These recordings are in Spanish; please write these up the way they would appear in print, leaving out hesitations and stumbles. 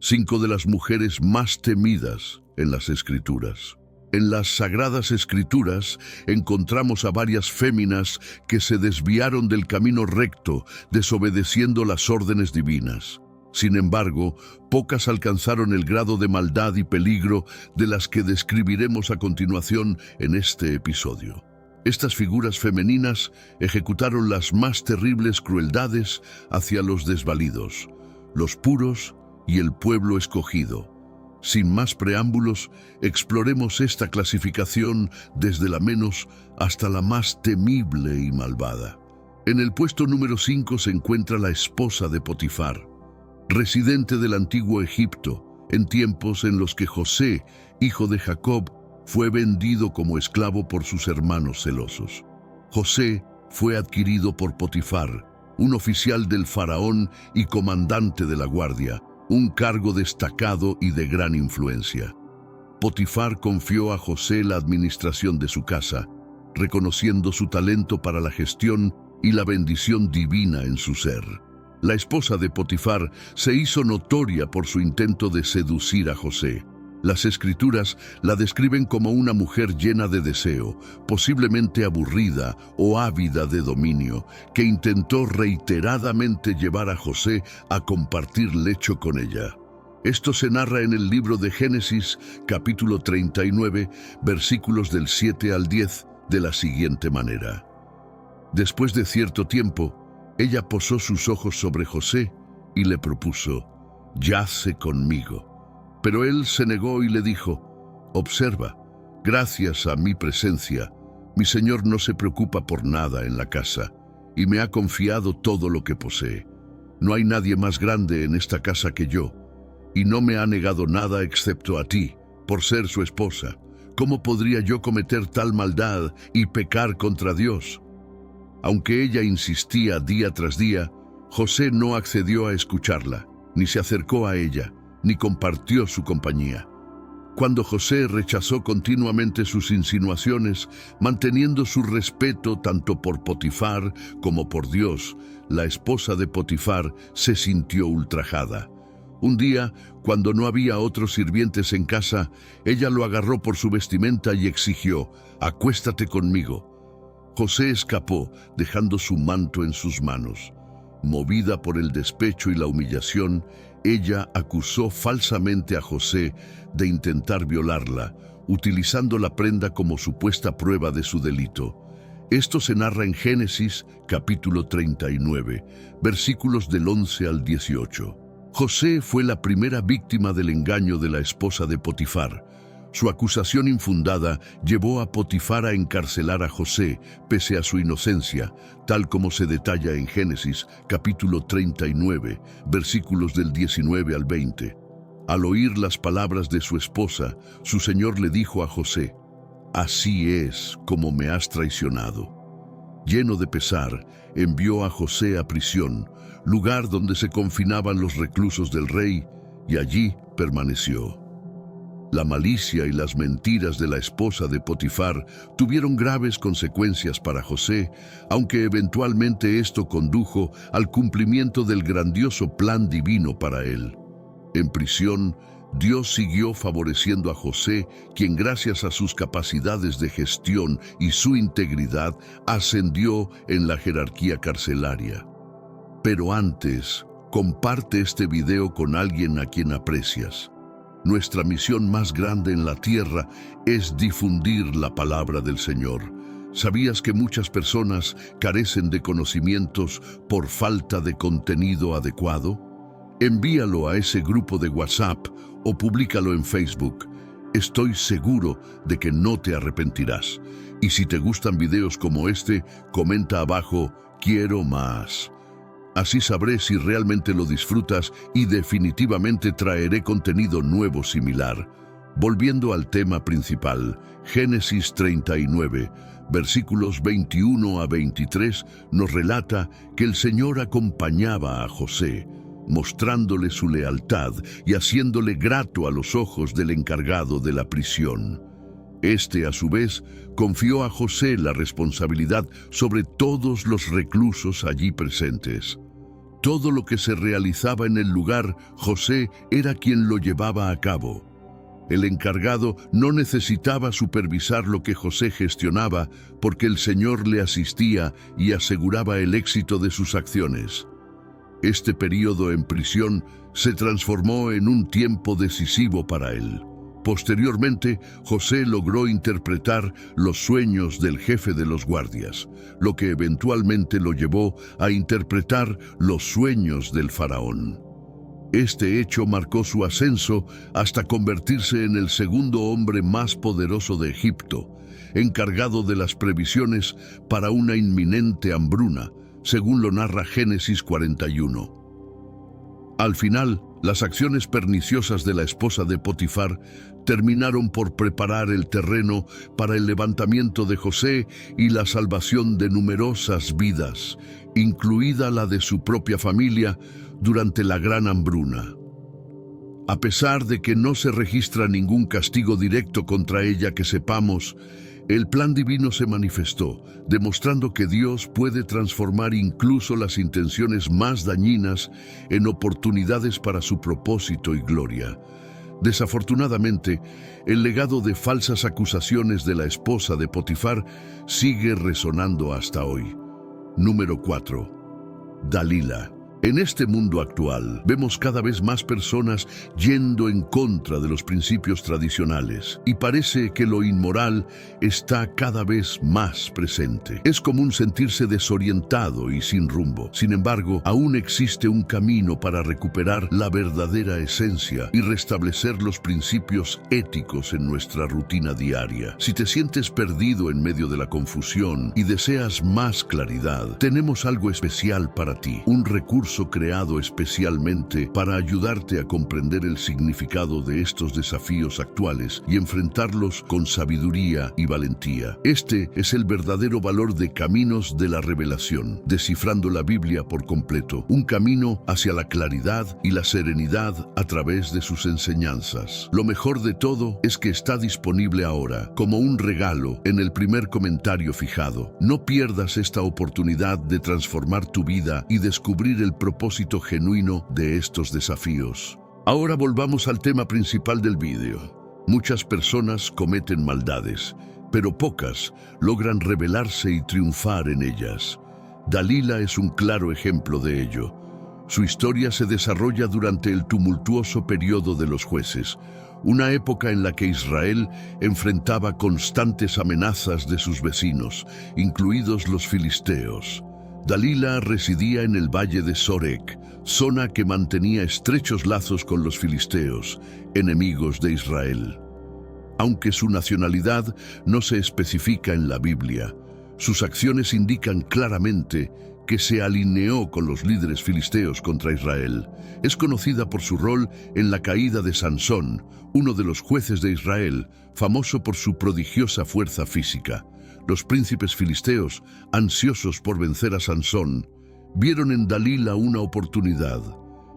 5 de las mujeres más temidas en las Escrituras. En las Sagradas Escrituras encontramos a varias féminas que se desviaron del camino recto, desobedeciendo las órdenes divinas. Sin embargo, pocas alcanzaron el grado de maldad y peligro de las que describiremos a continuación en este episodio. Estas figuras femeninas ejecutaron las más terribles crueldades hacia los desvalidos, los puros y el pueblo escogido. Sin más preámbulos, exploremos esta clasificación desde la menos hasta la más temible y malvada. En el puesto número 5 se encuentra la esposa de Potifar, residente del antiguo Egipto, en tiempos en los que José, hijo de Jacob, fue vendido como esclavo por sus hermanos celosos. José fue adquirido por Potifar, un oficial del faraón y comandante de la guardia, un cargo destacado y de gran influencia. Potifar confió a José la administración de su casa, reconociendo su talento para la gestión y la bendición divina en su ser. La esposa de Potifar se hizo notoria por su intento de seducir a José. Las Escrituras la describen como una mujer llena de deseo, posiblemente aburrida o ávida de dominio, que intentó reiteradamente llevar a José a compartir lecho con ella. Esto se narra en el libro de Génesis, capítulo 39, versículos del 7 al 10, de la siguiente manera. Después de cierto tiempo, ella posó sus ojos sobre José y le propuso: «Yace conmigo». Pero él se negó y le dijo: «Observa, gracias a mi presencia, mi señor no se preocupa por nada en la casa y me ha confiado todo lo que posee. No hay nadie más grande en esta casa que yo, y no me ha negado nada excepto a ti, por ser su esposa. ¿Cómo podría yo cometer tal maldad y pecar contra Dios?». Aunque ella insistía día tras día, José no accedió a escucharla, ni se acercó a ella, ni compartió su compañía. Cuando José rechazó continuamente sus insinuaciones, manteniendo su respeto tanto por Potifar como por Dios, la esposa de Potifar se sintió ultrajada. Un día, cuando no había otros sirvientes en casa, ella lo agarró por su vestimenta y exigió: «Acuéstate conmigo». José escapó, dejando su manto en sus manos. Movida por el despecho y la humillación, ella acusó falsamente a José de intentar violarla, utilizando la prenda como supuesta prueba de su delito. Esto se narra en Génesis, capítulo 39, versículos del 11 al 18. José fue la primera víctima del engaño de la esposa de Potifar. Su acusación infundada llevó a Potifar a encarcelar a José, pese a su inocencia, tal como se detalla en Génesis, capítulo 39, versículos del 19 al 20. Al oír las palabras de su esposa, su señor le dijo a José: «Así es como me has traicionado». Lleno de pesar, envió a José a prisión, lugar donde se confinaban los reclusos del rey, y allí permaneció. La malicia y las mentiras de la esposa de Potifar tuvieron graves consecuencias para José, aunque eventualmente esto condujo al cumplimiento del grandioso plan divino para él. En prisión, Dios siguió favoreciendo a José, quien gracias a sus capacidades de gestión y su integridad ascendió en la jerarquía carcelaria. Pero antes, comparte este video con alguien a quien aprecias. Nuestra misión más grande en la tierra es difundir la palabra del Señor. ¿Sabías que muchas personas carecen de conocimientos por falta de contenido adecuado? Envíalo a ese grupo de WhatsApp o públicalo en Facebook. Estoy seguro de que no te arrepentirás. Y si te gustan videos como este, comenta abajo: «Quiero más». Así sabré si realmente lo disfrutas y definitivamente traeré contenido nuevo similar. Volviendo al tema principal, Génesis 39, versículos 21 a 23, nos relata que el Señor acompañaba a José, mostrándole su lealtad y haciéndole grato a los ojos del encargado de la prisión. Este, a su vez, confió a José la responsabilidad sobre todos los reclusos allí presentes. Todo lo que se realizaba en el lugar, José era quien lo llevaba a cabo. El encargado no necesitaba supervisar lo que José gestionaba porque el Señor le asistía y aseguraba el éxito de sus acciones. Este período en prisión se transformó en un tiempo decisivo para él. Posteriormente, José logró interpretar los sueños del jefe de los guardias, lo que eventualmente lo llevó a interpretar los sueños del faraón. Este hecho marcó su ascenso hasta convertirse en el segundo hombre más poderoso de Egipto, encargado de las previsiones para una inminente hambruna, según lo narra Génesis 41. Al final, las acciones perniciosas de la esposa de Potifar terminaron por preparar el terreno para el levantamiento de José y la salvación de numerosas vidas, incluida la de su propia familia, durante la gran hambruna. A pesar de que no se registra ningún castigo directo contra ella que sepamos, el plan divino se manifestó, demostrando que Dios puede transformar incluso las intenciones más dañinas en oportunidades para su propósito y gloria. Desafortunadamente, el legado de falsas acusaciones de la esposa de Potifar sigue resonando hasta hoy. Número 4. Dalila. En este mundo actual, vemos cada vez más personas yendo en contra de los principios tradicionales y parece que lo inmoral está cada vez más presente. Es común sentirse desorientado y sin rumbo. Sin embargo, aún existe un camino para recuperar la verdadera esencia y restablecer los principios éticos en nuestra rutina diaria. Si te sientes perdido en medio de la confusión y deseas más claridad, tenemos algo especial para ti, un recurso creado especialmente para ayudarte a comprender el significado de estos desafíos actuales y enfrentarlos con sabiduría y valentía. Este es el verdadero valor de Caminos de la Revelación, descifrando la Biblia por completo, un camino hacia la claridad y la serenidad a través de sus enseñanzas. Lo mejor de todo es que está disponible ahora, como un regalo, en el primer comentario fijado. No pierdas esta oportunidad de transformar tu vida y descubrir el propósito genuino de estos desafíos. Ahora volvamos al tema principal del vídeo. Muchas personas cometen maldades, pero pocas logran rebelarse y triunfar en ellas. Dalila es un claro ejemplo de ello. Su historia se desarrolla durante el tumultuoso periodo de los jueces, una época en la que Israel enfrentaba constantes amenazas de sus vecinos, incluidos los filisteos. Dalila residía en el valle de Sorek, zona que mantenía estrechos lazos con los filisteos, enemigos de Israel. Aunque su nacionalidad no se especifica en la Biblia, sus acciones indican claramente que se alineó con los líderes filisteos contra Israel. Es conocida por su rol en la caída de Sansón, uno de los jueces de Israel, famoso por su prodigiosa fuerza física. Los príncipes filisteos, ansiosos por vencer a Sansón, vieron en Dalila una oportunidad.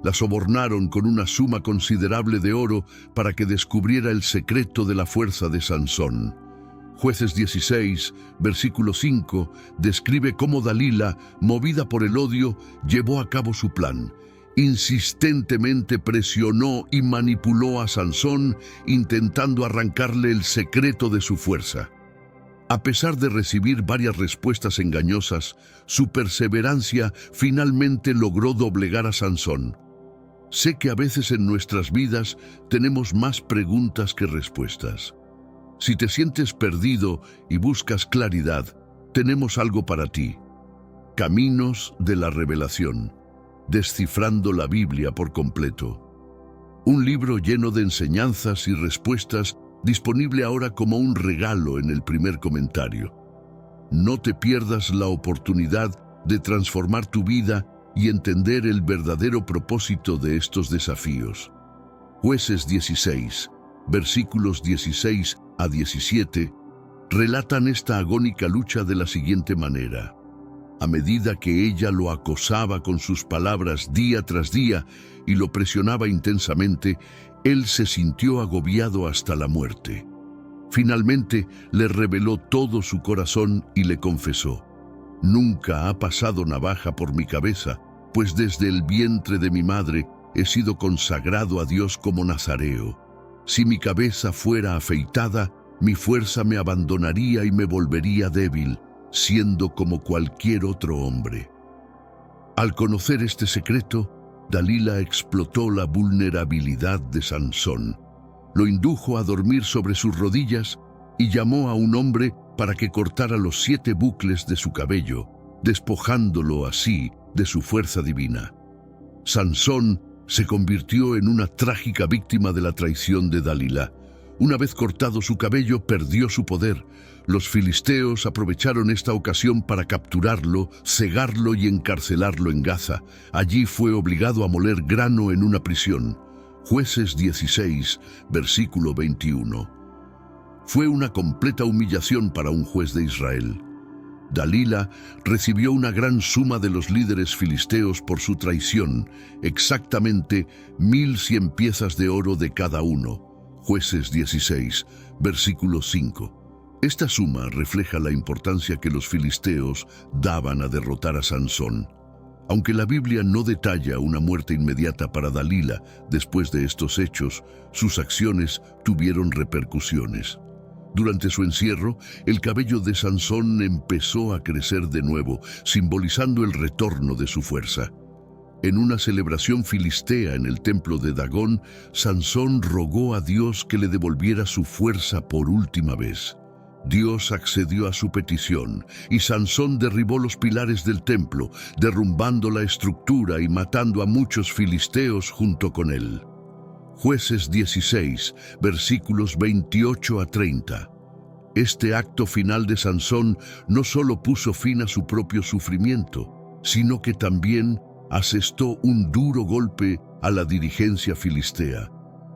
La sobornaron con una suma considerable de oro para que descubriera el secreto de la fuerza de Sansón. Jueces 16, versículo 5, describe cómo Dalila, movida por el odio, llevó a cabo su plan. Insistentemente presionó y manipuló a Sansón, intentando arrancarle el secreto de su fuerza. A pesar de recibir varias respuestas engañosas, su perseverancia finalmente logró doblegar a Sansón. Sé que a veces en nuestras vidas tenemos más preguntas que respuestas. Si te sientes perdido y buscas claridad, tenemos algo para ti. Caminos de la Revelación, descifrando la Biblia por completo. Un libro lleno de enseñanzas y respuestas, disponible ahora como un regalo en el primer comentario. No te pierdas la oportunidad de transformar tu vida y entender el verdadero propósito de estos desafíos. Jueces 16, versículos 16 a 17, relatan esta agónica lucha de la siguiente manera. A medida que ella lo acosaba con sus palabras día tras día y lo presionaba intensamente, él se sintió agobiado hasta la muerte. Finalmente le reveló todo su corazón y le confesó: «Nunca ha pasado navaja por mi cabeza, pues desde el vientre de mi madre he sido consagrado a Dios como nazareo. Si mi cabeza fuera afeitada, mi fuerza me abandonaría y me volvería débil, siendo como cualquier otro hombre. Al conocer este secreto, Dalila explotó la vulnerabilidad de Sansón. Lo indujo a dormir sobre sus rodillas y llamó a un hombre para que cortara los 7 bucles de su cabello, despojándolo así de su fuerza divina. Sansón se convirtió en una trágica víctima de la traición de Dalila. Una vez cortado su cabello, perdió su poder. Los filisteos aprovecharon esta ocasión para capturarlo, cegarlo y encarcelarlo en Gaza. Allí fue obligado a moler grano en una prisión. Jueces 16, versículo 21. Fue una completa humillación para un juez de Israel. Dalila recibió una gran suma de los líderes filisteos por su traición, exactamente 1,100 piezas de oro de cada uno. Jueces 16, versículo 5. Esta suma refleja la importancia que los filisteos daban a derrotar a Sansón. Aunque la Biblia no detalla una muerte inmediata para Dalila después de estos hechos, sus acciones tuvieron repercusiones. Durante su encierro, el cabello de Sansón empezó a crecer de nuevo, simbolizando el retorno de su fuerza. En una celebración filistea en el templo de Dagón, Sansón rogó a Dios que le devolviera su fuerza por última vez. Dios accedió a su petición, y Sansón derribó los pilares del templo, derrumbando la estructura y matando a muchos filisteos junto con él. Jueces 16, versículos 28 a 30. Este acto final de Sansón no solo puso fin a su propio sufrimiento, sino que también asestó un duro golpe a la dirigencia filistea.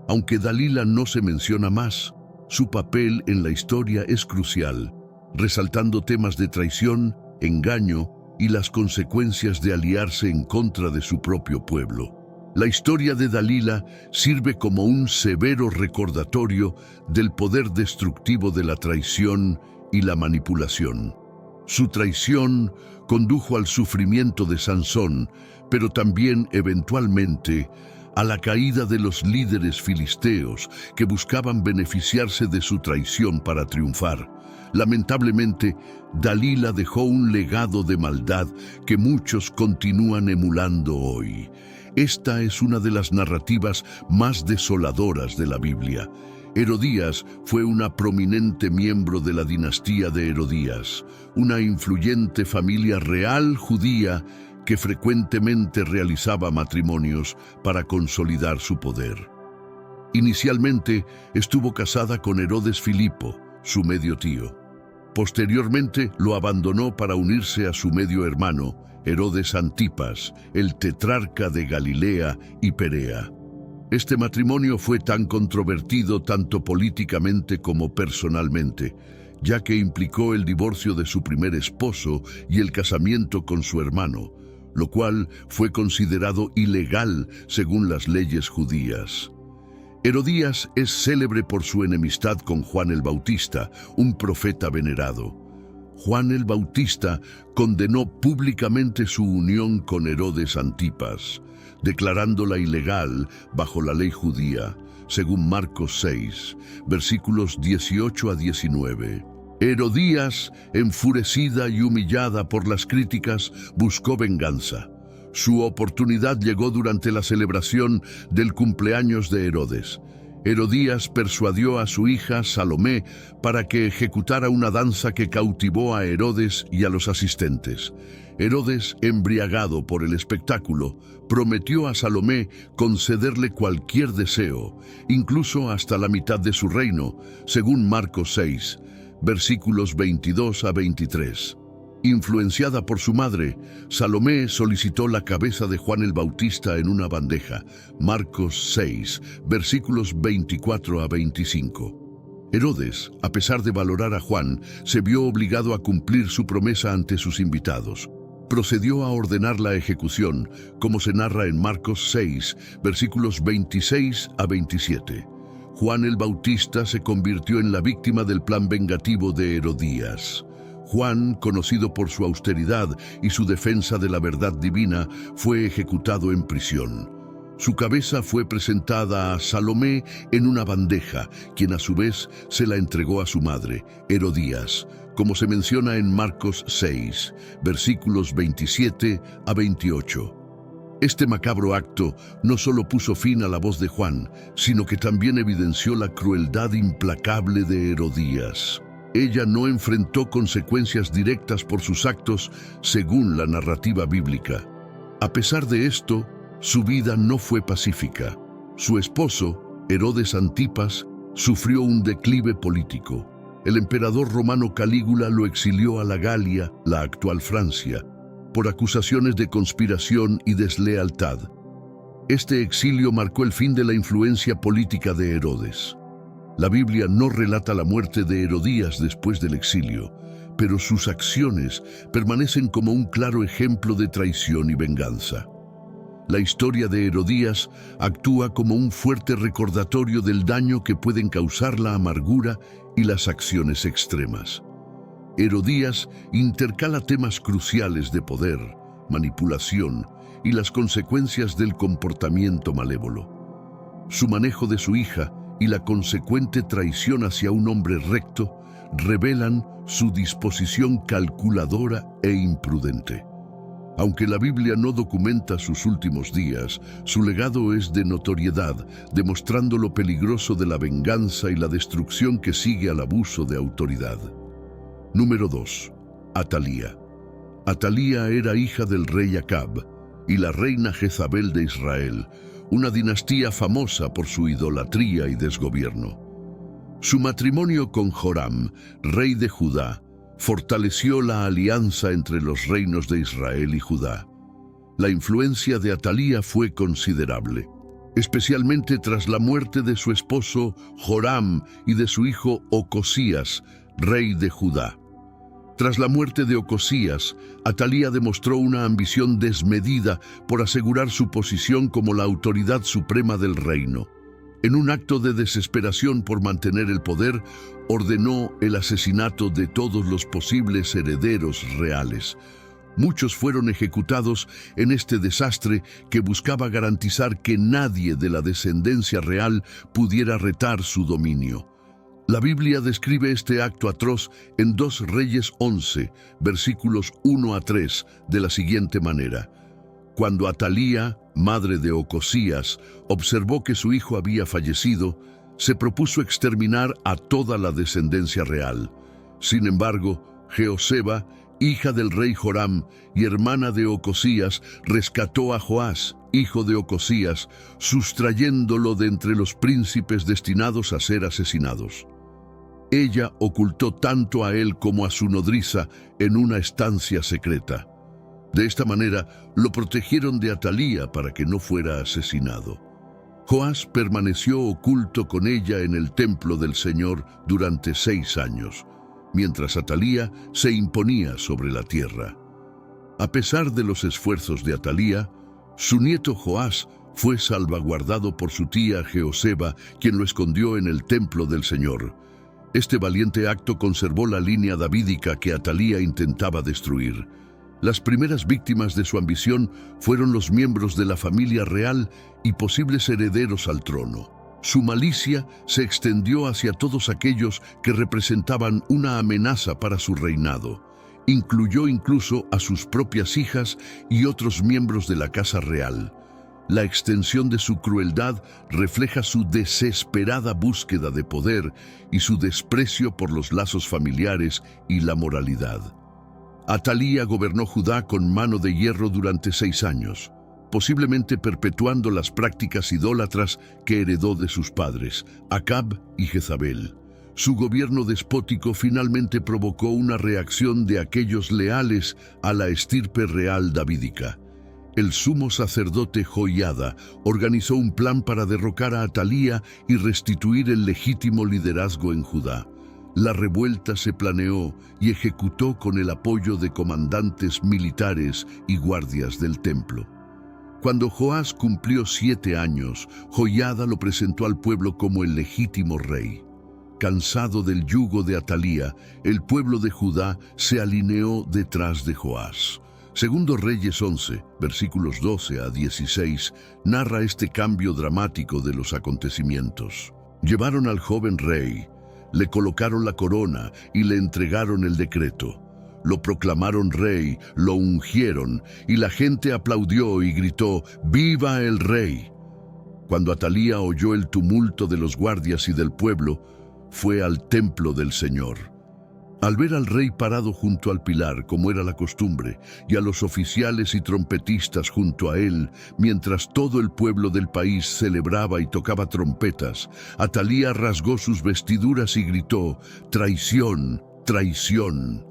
Aunque Dalila no se menciona más, su papel en la historia es crucial, resaltando temas de traición, engaño y las consecuencias de aliarse en contra de su propio pueblo. La historia de Dalila sirve como un severo recordatorio del poder destructivo de la traición y la manipulación. Su traición condujo al sufrimiento de Sansón, pero también, eventualmente, a la caída de los líderes filisteos que buscaban beneficiarse de su traición para triunfar. Lamentablemente, Dalila dejó un legado de maldad que muchos continúan emulando hoy. Esta es una de las narrativas más desoladoras de la Biblia. Herodías fue una prominente miembro de la dinastía de Herodías, una influyente familia real judía que frecuentemente realizaba matrimonios para consolidar su poder. Inicialmente estuvo casada con Herodes Filipo, su medio tío. Posteriormente lo abandonó para unirse a su medio hermano, Herodes Antipas, el tetrarca de Galilea y Perea. Este matrimonio fue tan controvertido tanto políticamente como personalmente, ya que implicó el divorcio de su primer esposo y el casamiento con su hermano, lo cual fue considerado ilegal según las leyes judías. Herodías es célebre por su enemistad con Juan el Bautista, un profeta venerado. Juan el Bautista condenó públicamente su unión con Herodes Antipas, declarándola ilegal bajo la ley judía, según Marcos 6, versículos 18 a 19. Herodías, enfurecida y humillada por las críticas, buscó venganza. Su oportunidad llegó durante la celebración del cumpleaños de Herodes. Herodías persuadió a su hija Salomé para que ejecutara una danza que cautivó a Herodes y a los asistentes. Herodes, embriagado por el espectáculo, prometió a Salomé concederle cualquier deseo, incluso hasta la mitad de su reino, según Marcos 6, versículos 22 a 23. Influenciada por su madre, Salomé solicitó la cabeza de Juan el Bautista en una bandeja. Marcos 6, versículos 24 a 25. Herodes, a pesar de valorar a Juan, se vio obligado a cumplir su promesa ante sus invitados. Procedió a ordenar la ejecución, como se narra en Marcos 6, versículos 26 a 27. Juan el Bautista se convirtió en la víctima del plan vengativo de Herodías. Juan, conocido por su austeridad y su defensa de la verdad divina, fue ejecutado en prisión. Su cabeza fue presentada a Salomé en una bandeja, quien a su vez se la entregó a su madre, Herodías, como se menciona en Marcos 6, versículos 27 a 28. Este macabro acto no solo puso fin a la voz de Juan, sino que también evidenció la crueldad implacable de Herodías. Ella no enfrentó consecuencias directas por sus actos, según la narrativa bíblica. A pesar de esto, su vida no fue pacífica. Su esposo, Herodes Antipas, sufrió un declive político. El emperador romano Calígula lo exilió a la Galia, la actual Francia, por acusaciones de conspiración y deslealtad. Este exilio marcó el fin de la influencia política de Herodes. La Biblia no relata la muerte de Herodías después del exilio, pero sus acciones permanecen como un claro ejemplo de traición y venganza. La historia de Herodías actúa como un fuerte recordatorio del daño que pueden causar la amargura y las acciones extremas. Herodías intercala temas cruciales de poder, manipulación y las consecuencias del comportamiento malévolo. Su manejo de su hija y la consecuente traición hacia un hombre recto revelan su disposición calculadora e imprudente. Aunque la Biblia no documenta sus últimos días, su legado es de notoriedad, demostrando lo peligroso de la venganza y la destrucción que sigue al abuso de autoridad. Número 2. Atalía. Atalía era hija del rey Acab y la reina Jezabel de Israel, una dinastía famosa por su idolatría y desgobierno. Su matrimonio con Joram, rey de Judá, fortaleció la alianza entre los reinos de Israel y Judá. La influencia de Atalía fue considerable, especialmente tras la muerte de su esposo Joram y de su hijo Ocosías, rey de Judá. Tras la muerte de Ocosías, Atalía demostró una ambición desmedida por asegurar su posición como la autoridad suprema del reino. En un acto de desesperación por mantener el poder, ordenó el asesinato de todos los posibles herederos reales. Muchos fueron ejecutados en este desastre que buscaba garantizar que nadie de la descendencia real pudiera retar su dominio. La Biblia describe este acto atroz en 2 Reyes 11, versículos 1 a 3, de la siguiente manera. Cuando Atalía, madre de Ocosías, observó que su hijo había fallecido, se propuso exterminar a toda la descendencia real. Sin embargo, Jeoseba, hija del rey Joram y hermana de Ocosías, rescató a Joás, hijo de Ocosías, sustrayéndolo de entre los príncipes destinados a ser asesinados. Ella ocultó tanto a él como a su nodriza en una estancia secreta. De esta manera, lo protegieron de Atalía para que no fuera asesinado. Joás permaneció oculto con ella en el templo del Señor durante 6 años, mientras Atalía se imponía sobre la tierra. A pesar de los esfuerzos de Atalía, su nieto Joás fue salvaguardado por su tía Jeoseba, quien lo escondió en el templo del Señor. Este valiente acto conservó la línea davídica que Atalía intentaba destruir. Las primeras víctimas de su ambición fueron los miembros de la familia real y posibles herederos al trono. Su malicia se extendió hacia todos aquellos que representaban una amenaza para su reinado. Incluyó incluso a sus propias hijas y otros miembros de la casa real. La extensión de su crueldad refleja su desesperada búsqueda de poder y su desprecio por los lazos familiares y la moralidad. Atalía gobernó Judá con mano de hierro durante 6 años, posiblemente perpetuando las prácticas idólatras que heredó de sus padres, Acab y Jezabel. Su gobierno despótico finalmente provocó una reacción de aquellos leales a la estirpe real davídica. El sumo sacerdote Joiada organizó un plan para derrocar a Atalía y restituir el legítimo liderazgo en Judá. La revuelta se planeó y ejecutó con el apoyo de comandantes militares y guardias del templo. Cuando Joás cumplió 7 años, Joiada lo presentó al pueblo como el legítimo rey. cansado del yugo de Atalía, el pueblo de Judá se alineó detrás de Joás. Segundo Reyes 11, versículos 12 a 16, narra este cambio dramático de los acontecimientos. Llevaron al joven rey, le colocaron la corona y le entregaron el decreto. Lo proclamaron rey, lo ungieron, y la gente aplaudió y gritó: ¡Viva el rey! Cuando Atalía oyó el tumulto de los guardias y del pueblo, fue al templo del Señor. Al ver al rey parado junto al pilar, como era la costumbre, y a los oficiales y trompetistas junto a él, mientras todo el pueblo del país celebraba y tocaba trompetas, Atalía rasgó sus vestiduras y gritó: ¡Traición! ¡Traición!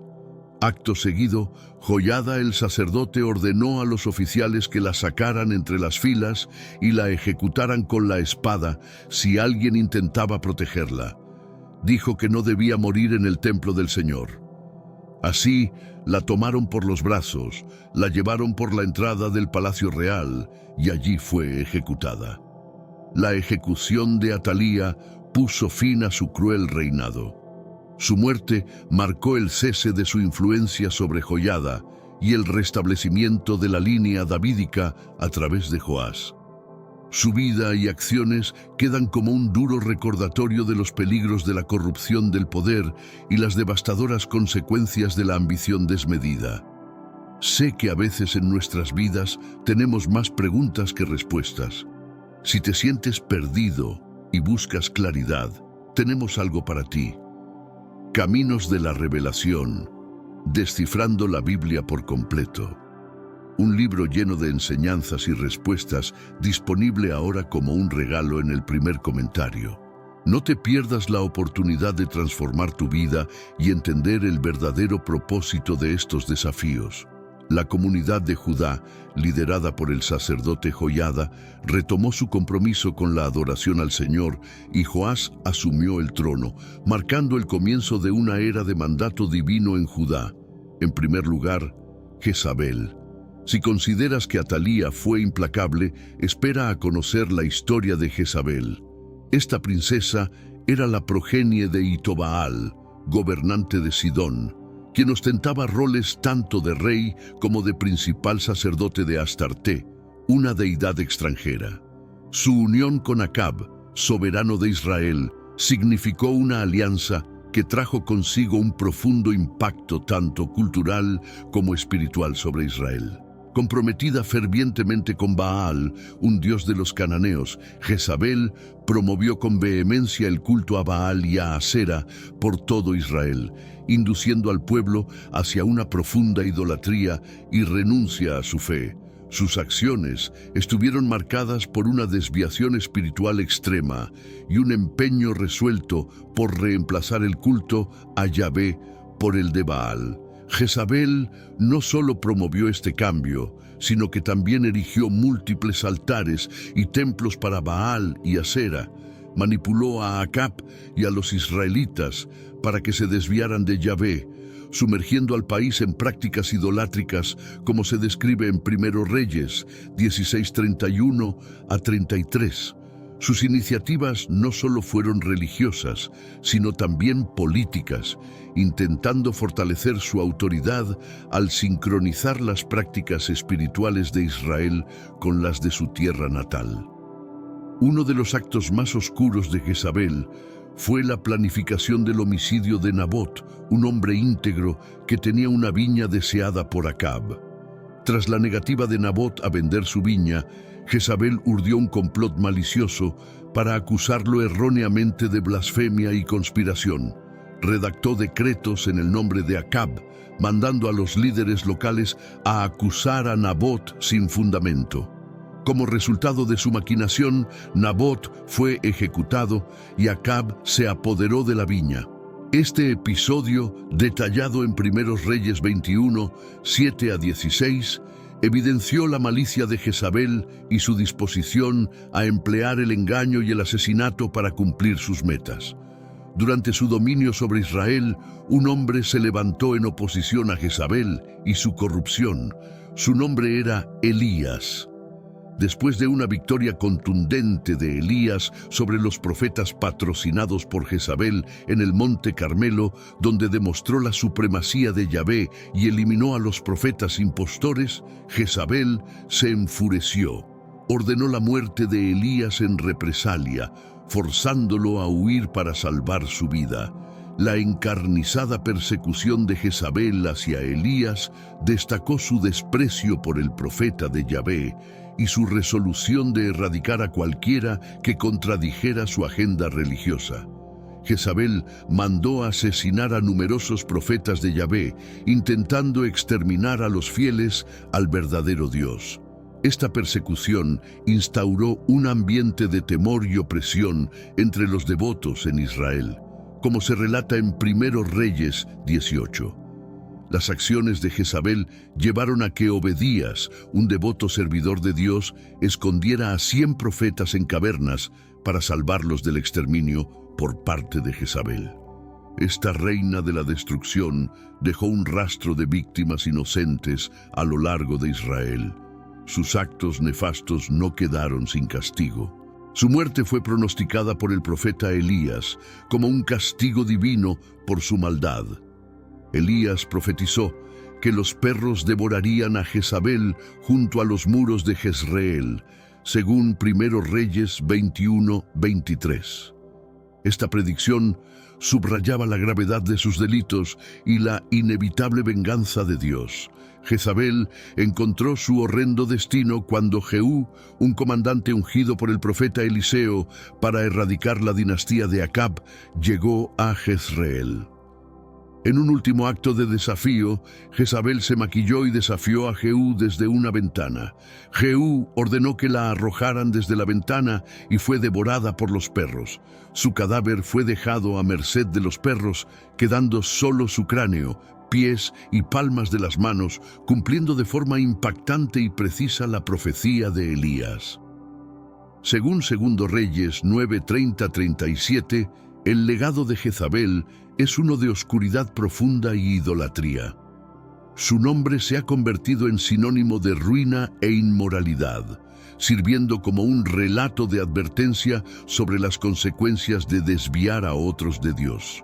Acto seguido, Joiada el sacerdote ordenó a los oficiales que la sacaran entre las filas y la ejecutaran con la espada si alguien intentaba protegerla. Dijo que no debía morir en el templo del Señor. Así, la tomaron por los brazos, la llevaron por la entrada del palacio real y allí fue ejecutada. La ejecución de Atalía puso fin a su cruel reinado. Su muerte marcó el cese de su influencia sobre Joiada y el restablecimiento de la línea davídica a través de Joás. Su vida y acciones quedan como un duro recordatorio de los peligros de la corrupción del poder y las devastadoras consecuencias de la ambición desmedida. Sé que a veces en nuestras vidas tenemos más preguntas que respuestas. Si te sientes perdido y buscas claridad, tenemos algo para ti. Caminos de la Revelación, descifrando la Biblia por completo. Un libro lleno de enseñanzas y respuestas, disponible ahora como un regalo en el primer comentario. No te pierdas la oportunidad de transformar tu vida y entender el verdadero propósito de estos desafíos. La comunidad de Judá, liderada por el sacerdote Joiada, retomó su compromiso con la adoración al Señor y Joás asumió el trono, marcando el comienzo de una era de mandato divino en Judá. En primer lugar, Jezabel. Si consideras que Atalía fue implacable, espera a conocer la historia de Jezabel. Esta princesa era la progenie de Itobaal, gobernante de Sidón, quien ostentaba roles tanto de rey como de principal sacerdote de Astarté, una deidad extranjera. Su unión con Acab, soberano de Israel, significó una alianza que trajo consigo un profundo impacto tanto cultural como espiritual sobre Israel. Comprometida fervientemente con Baal, un dios de los cananeos, Jezabel promovió con vehemencia el culto a Baal y a Asera por todo Israel, induciendo al pueblo hacia una profunda idolatría y renuncia a su fe. Sus acciones estuvieron marcadas por una desviación espiritual extrema y un empeño resuelto por reemplazar el culto a Yahvé por el de Baal. Jezabel no solo promovió este cambio, sino que también erigió múltiples altares y templos para Baal y Asera. Manipuló a Acab y a los israelitas para que se desviaran de Yahvé, sumergiendo al país en prácticas idolátricas como se describe en Primero Reyes 16:31 a 33. Sus iniciativas no solo fueron religiosas, sino también políticas, intentando fortalecer su autoridad al sincronizar las prácticas espirituales de Israel con las de su tierra natal. Uno de los actos más oscuros de Jezabel fue la planificación del homicidio de Nabot, un hombre íntegro que tenía una viña deseada por Acab. Tras la negativa de Nabot a vender su viña, Jezabel urdió un complot malicioso para acusarlo erróneamente de blasfemia y conspiración. Redactó decretos en el nombre de Acab, mandando a los líderes locales a acusar a Nabot sin fundamento. Como resultado de su maquinación, Nabot fue ejecutado y Acab se apoderó de la viña. Este episodio, detallado en Primeros Reyes 21, 7 a 16, evidenció la malicia de Jezabel y su disposición a emplear el engaño y el asesinato para cumplir sus metas. Durante su dominio sobre Israel, un hombre se levantó en oposición a Jezabel y su corrupción. Su nombre era Elías. Después de una victoria contundente de Elías sobre los profetas patrocinados por Jezabel en el monte Carmelo, donde demostró la supremacía de Yahvé y eliminó a los profetas impostores, Jezabel se enfureció. Ordenó la muerte de Elías en represalia, forzándolo a huir para salvar su vida. La encarnizada persecución de Jezabel hacia Elías destacó su desprecio por el profeta de Yahvé y su resolución de erradicar a cualquiera que contradijera su agenda religiosa. Jezabel mandó asesinar a numerosos profetas de Yahvé, intentando exterminar a los fieles al verdadero Dios. Esta persecución instauró un ambiente de temor y opresión entre los devotos en Israel, como se relata en 1 Reyes 18. Las acciones de Jezabel llevaron a que Obedías, un devoto servidor de Dios, escondiera a 100 profetas en cavernas para salvarlos del exterminio por parte de Jezabel. Esta reina de la destrucción dejó un rastro de víctimas inocentes a lo largo de Israel. Sus actos nefastos no quedaron sin castigo. Su muerte fue pronosticada por el profeta Elías como un castigo divino por su maldad. Elías profetizó que los perros devorarían a Jezabel junto a los muros de Jezreel, según 1 Reyes 21-23. Esta predicción subrayaba la gravedad de sus delitos y la inevitable venganza de Dios. Jezabel encontró su horrendo destino cuando Jehú, un comandante ungido por el profeta Eliseo para erradicar la dinastía de Acab, llegó a Jezreel. En un último acto de desafío, Jezabel se maquilló y desafió a Jehú desde una ventana. Jehú ordenó que la arrojaran desde la ventana y fue devorada por los perros. Su cadáver fue dejado a merced de los perros, quedando solo su cráneo, pies y palmas de las manos, cumpliendo de forma impactante y precisa la profecía de Elías. Según 2 Reyes 9:30-37, el legado de Jezabel es uno de oscuridad profunda y idolatría. Su nombre se ha convertido en sinónimo de ruina e inmoralidad, sirviendo como un relato de advertencia sobre las consecuencias de desviar a otros de Dios.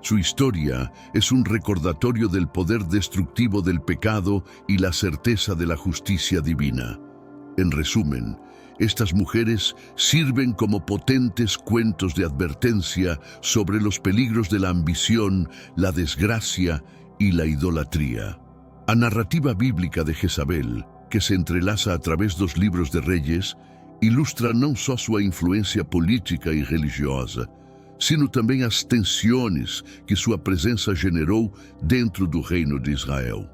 Su historia es un recordatorio del poder destructivo del pecado y la certeza de la justicia divina. En resumen, estas mujeres sirven como potentes cuentos de advertencia sobre los peligros de la ambición, la desgracia y la idolatría. La narrativa bíblica de Jezabel, que se entrelaza a través dos libros de Reyes, ilustra não só sua influência política e religiosa, sino também as tensões que sua presença generou dentro do reino de Israel.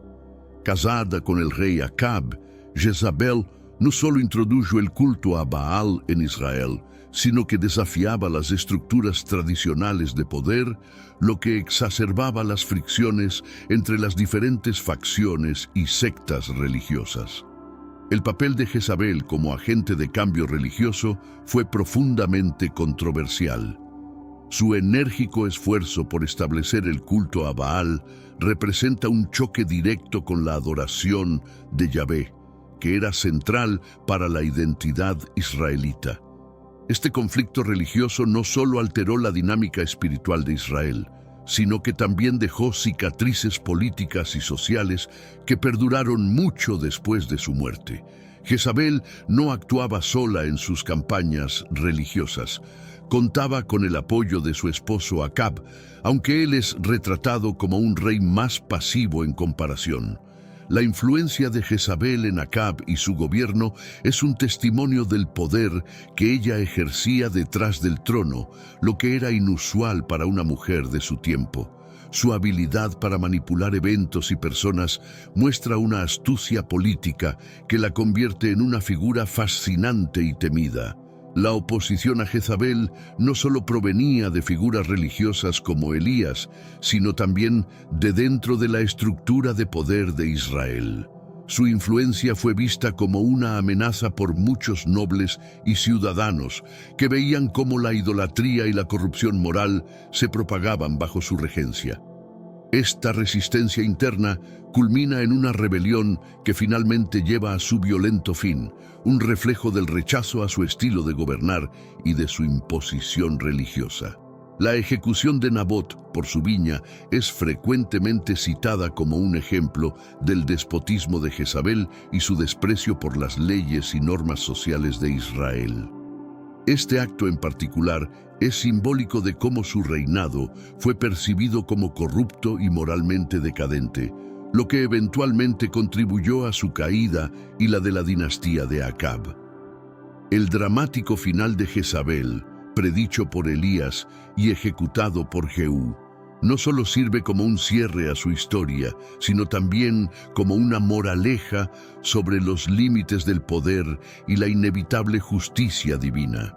Casada com o rei Acab, Jezabel no solo introdujo el culto a Baal en Israel, sino que desafiaba las estructuras tradicionales de poder, lo que exacerbaba las fricciones entre las diferentes facciones y sectas religiosas. El papel de Jezabel como agente de cambio religioso fue profundamente controversial. Su enérgico esfuerzo por establecer el culto a Baal representa un choque directo con la adoración de Yahvé, que era central para la identidad israelita. Este conflicto religioso no solo alteró la dinámica espiritual de Israel, sino que también dejó cicatrices políticas y sociales que perduraron mucho después de su muerte. Jezabel no actuaba sola en sus campañas religiosas. Contaba con el apoyo de su esposo Acab, aunque él es retratado como un rey más pasivo en comparación. La influencia de Jezabel en Acab y su gobierno es un testimonio del poder que ella ejercía detrás del trono, lo que era inusual para una mujer de su tiempo. Su habilidad para manipular eventos y personas muestra una astucia política que la convierte en una figura fascinante y temida. La oposición a Jezabel no solo provenía de figuras religiosas como Elías, sino también de dentro de la estructura de poder de Israel. Su influencia fue vista como una amenaza por muchos nobles y ciudadanos que veían cómo la idolatría y la corrupción moral se propagaban bajo su regencia. Esta resistencia interna culmina en una rebelión que finalmente lleva a su violento fin, un reflejo del rechazo a su estilo de gobernar y de su imposición religiosa. La ejecución de Nabot por su viña es frecuentemente citada como un ejemplo del despotismo de Jezabel y su desprecio por las leyes y normas sociales de Israel. Este acto en particular es simbólico de cómo su reinado fue percibido como corrupto y moralmente decadente, lo que eventualmente contribuyó a su caída y la de la dinastía de Acab. El dramático final de Jezabel, predicho por Elías y ejecutado por Jehú, no solo sirve como un cierre a su historia, sino también como una moraleja sobre los límites del poder y la inevitable justicia divina.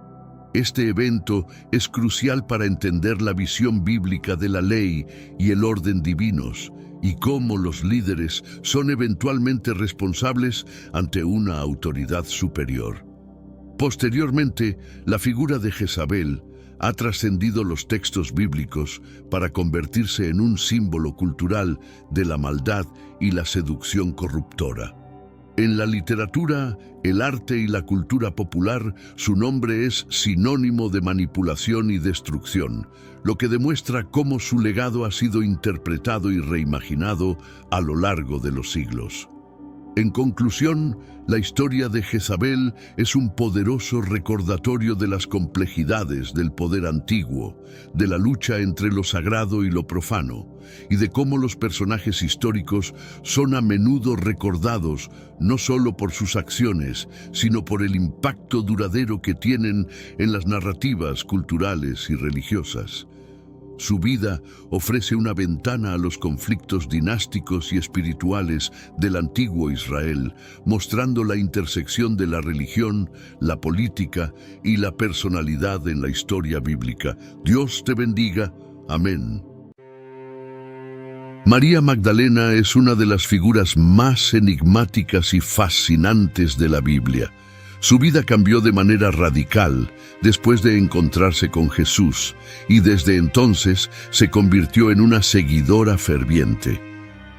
Este evento es crucial para entender la visión bíblica de la ley y el orden divinos, y cómo los líderes son eventualmente responsables ante una autoridad superior. Posteriormente, la figura de Jezabel ha trascendido los textos bíblicos para convertirse en un símbolo cultural de la maldad y la seducción corruptora. En la literatura, el arte y la cultura popular, su nombre es sinónimo de manipulación y destrucción, lo que demuestra cómo su legado ha sido interpretado y reimaginado a lo largo de los siglos. En conclusión, la historia de Jezabel es un poderoso recordatorio de las complejidades del poder antiguo, de la lucha entre lo sagrado y lo profano, y de cómo los personajes históricos son a menudo recordados no solo por sus acciones, sino por el impacto duradero que tienen en las narrativas culturales y religiosas. Su vida ofrece una ventana a los conflictos dinásticos y espirituales del antiguo Israel, mostrando la intersección de la religión, la política y la personalidad en la historia bíblica. Dios te bendiga. Amén. María Magdalena es una de las figuras más enigmáticas y fascinantes de la Biblia. Su vida cambió de manera radical después de encontrarse con Jesús y desde entonces se convirtió en una seguidora ferviente.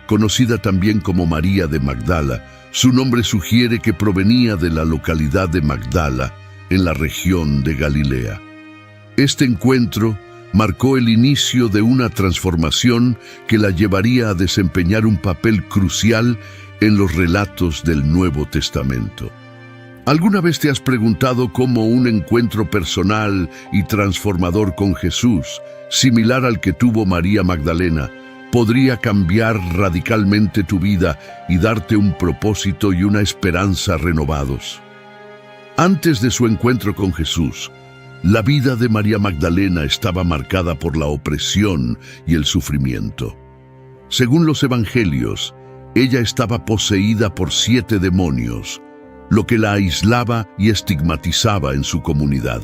Conocida también como María de Magdala, su nombre sugiere que provenía de la localidad de Magdala, en la región de Galilea. Este encuentro marcó el inicio de una transformación que la llevaría a desempeñar un papel crucial en los relatos del Nuevo Testamento. ¿Alguna vez te has preguntado cómo un encuentro personal y transformador con Jesús, similar al que tuvo María Magdalena, podría cambiar radicalmente tu vida y darte un propósito y una esperanza renovados? Antes de su encuentro con Jesús, la vida de María Magdalena estaba marcada por la opresión y el sufrimiento. Según los evangelios, ella estaba poseída por 7 demonios, lo que la aislaba y estigmatizaba en su comunidad.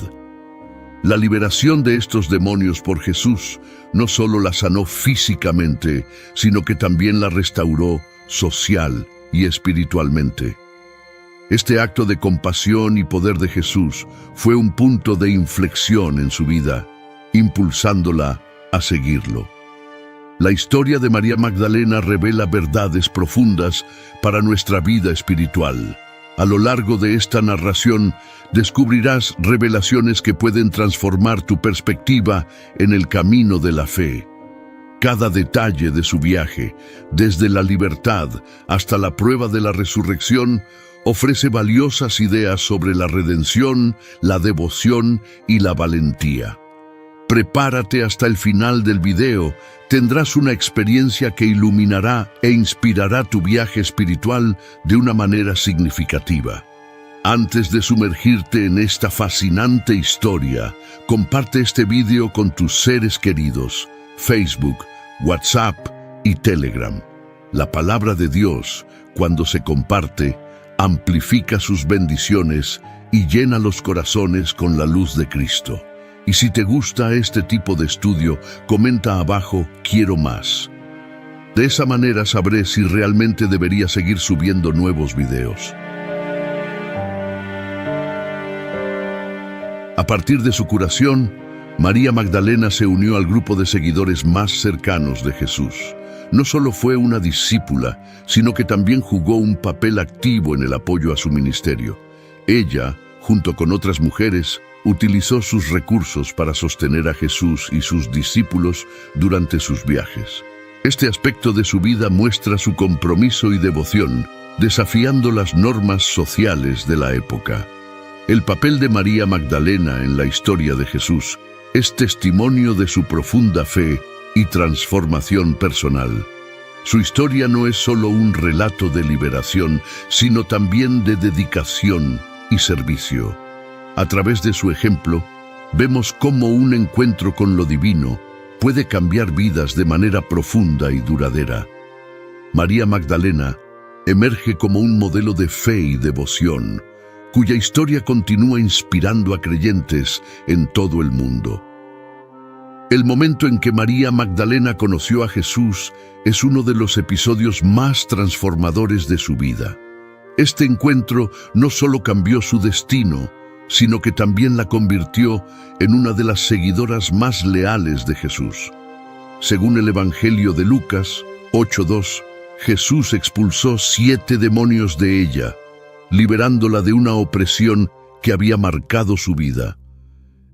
La liberación de estos demonios por Jesús no solo la sanó físicamente, sino que también la restauró social y espiritualmente. Este acto de compasión y poder de Jesús fue un punto de inflexión en su vida, impulsándola a seguirlo. La historia de María Magdalena revela verdades profundas para nuestra vida espiritual. A lo largo de esta narración descubrirás revelaciones que pueden transformar tu perspectiva en el camino de la fe. Cada detalle de su viaje, desde la libertad hasta la prueba de la resurrección, ofrece valiosas ideas sobre la redención, la devoción y la valentía. Prepárate hasta el final del video, tendrás una experiencia que iluminará e inspirará tu viaje espiritual de una manera significativa. Antes de sumergirte en esta fascinante historia, comparte este video con tus seres queridos, Facebook, WhatsApp y Telegram. La palabra de Dios, cuando se comparte, amplifica sus bendiciones y llena los corazones con la luz de Cristo. Y si te gusta este tipo de estudio, comenta abajo "Quiero más". De esa manera sabré si realmente debería seguir subiendo nuevos videos. A partir de su curación, María Magdalena se unió al grupo de seguidores más cercanos de Jesús. no solo fue una discípula, sino que también jugó un papel activo en el apoyo a su ministerio. Ella, junto con otras mujeres, utilizó sus recursos para sostener a Jesús y sus discípulos durante sus viajes. Este aspecto de su vida muestra su compromiso y devoción, desafiando las normas sociales de la época. El papel de María Magdalena en la historia de Jesús es testimonio de su profunda fe y transformación personal. Su historia no es solo un relato de liberación, sino también de dedicación y servicio. A través de su ejemplo, vemos cómo un encuentro con lo divino puede cambiar vidas de manera profunda y duradera. María Magdalena emerge como un modelo de fe y devoción, cuya historia continúa inspirando a creyentes en todo el mundo. El momento en que María Magdalena conoció a Jesús es uno de los episodios más transformadores de su vida. Este encuentro no solo cambió su destino, sino que también la convirtió en una de las seguidoras más leales de Jesús. Según el Evangelio de Lucas 8:2, Jesús expulsó 7 demonios de ella, liberándola de una opresión que había marcado su vida.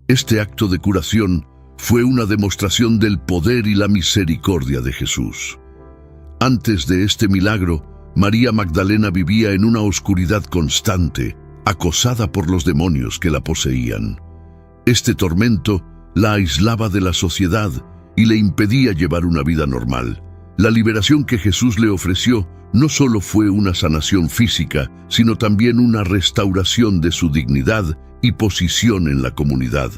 Este acto de curación fue una demostración del poder y la misericordia de Jesús. Antes de este milagro, María Magdalena vivía en una oscuridad constante, acosada por los demonios que la poseían. Este tormento la aislaba de la sociedad y le impedía llevar una vida normal. La liberación que Jesús le ofreció no solo fue una sanación física, sino también una restauración de su dignidad y posición en la comunidad.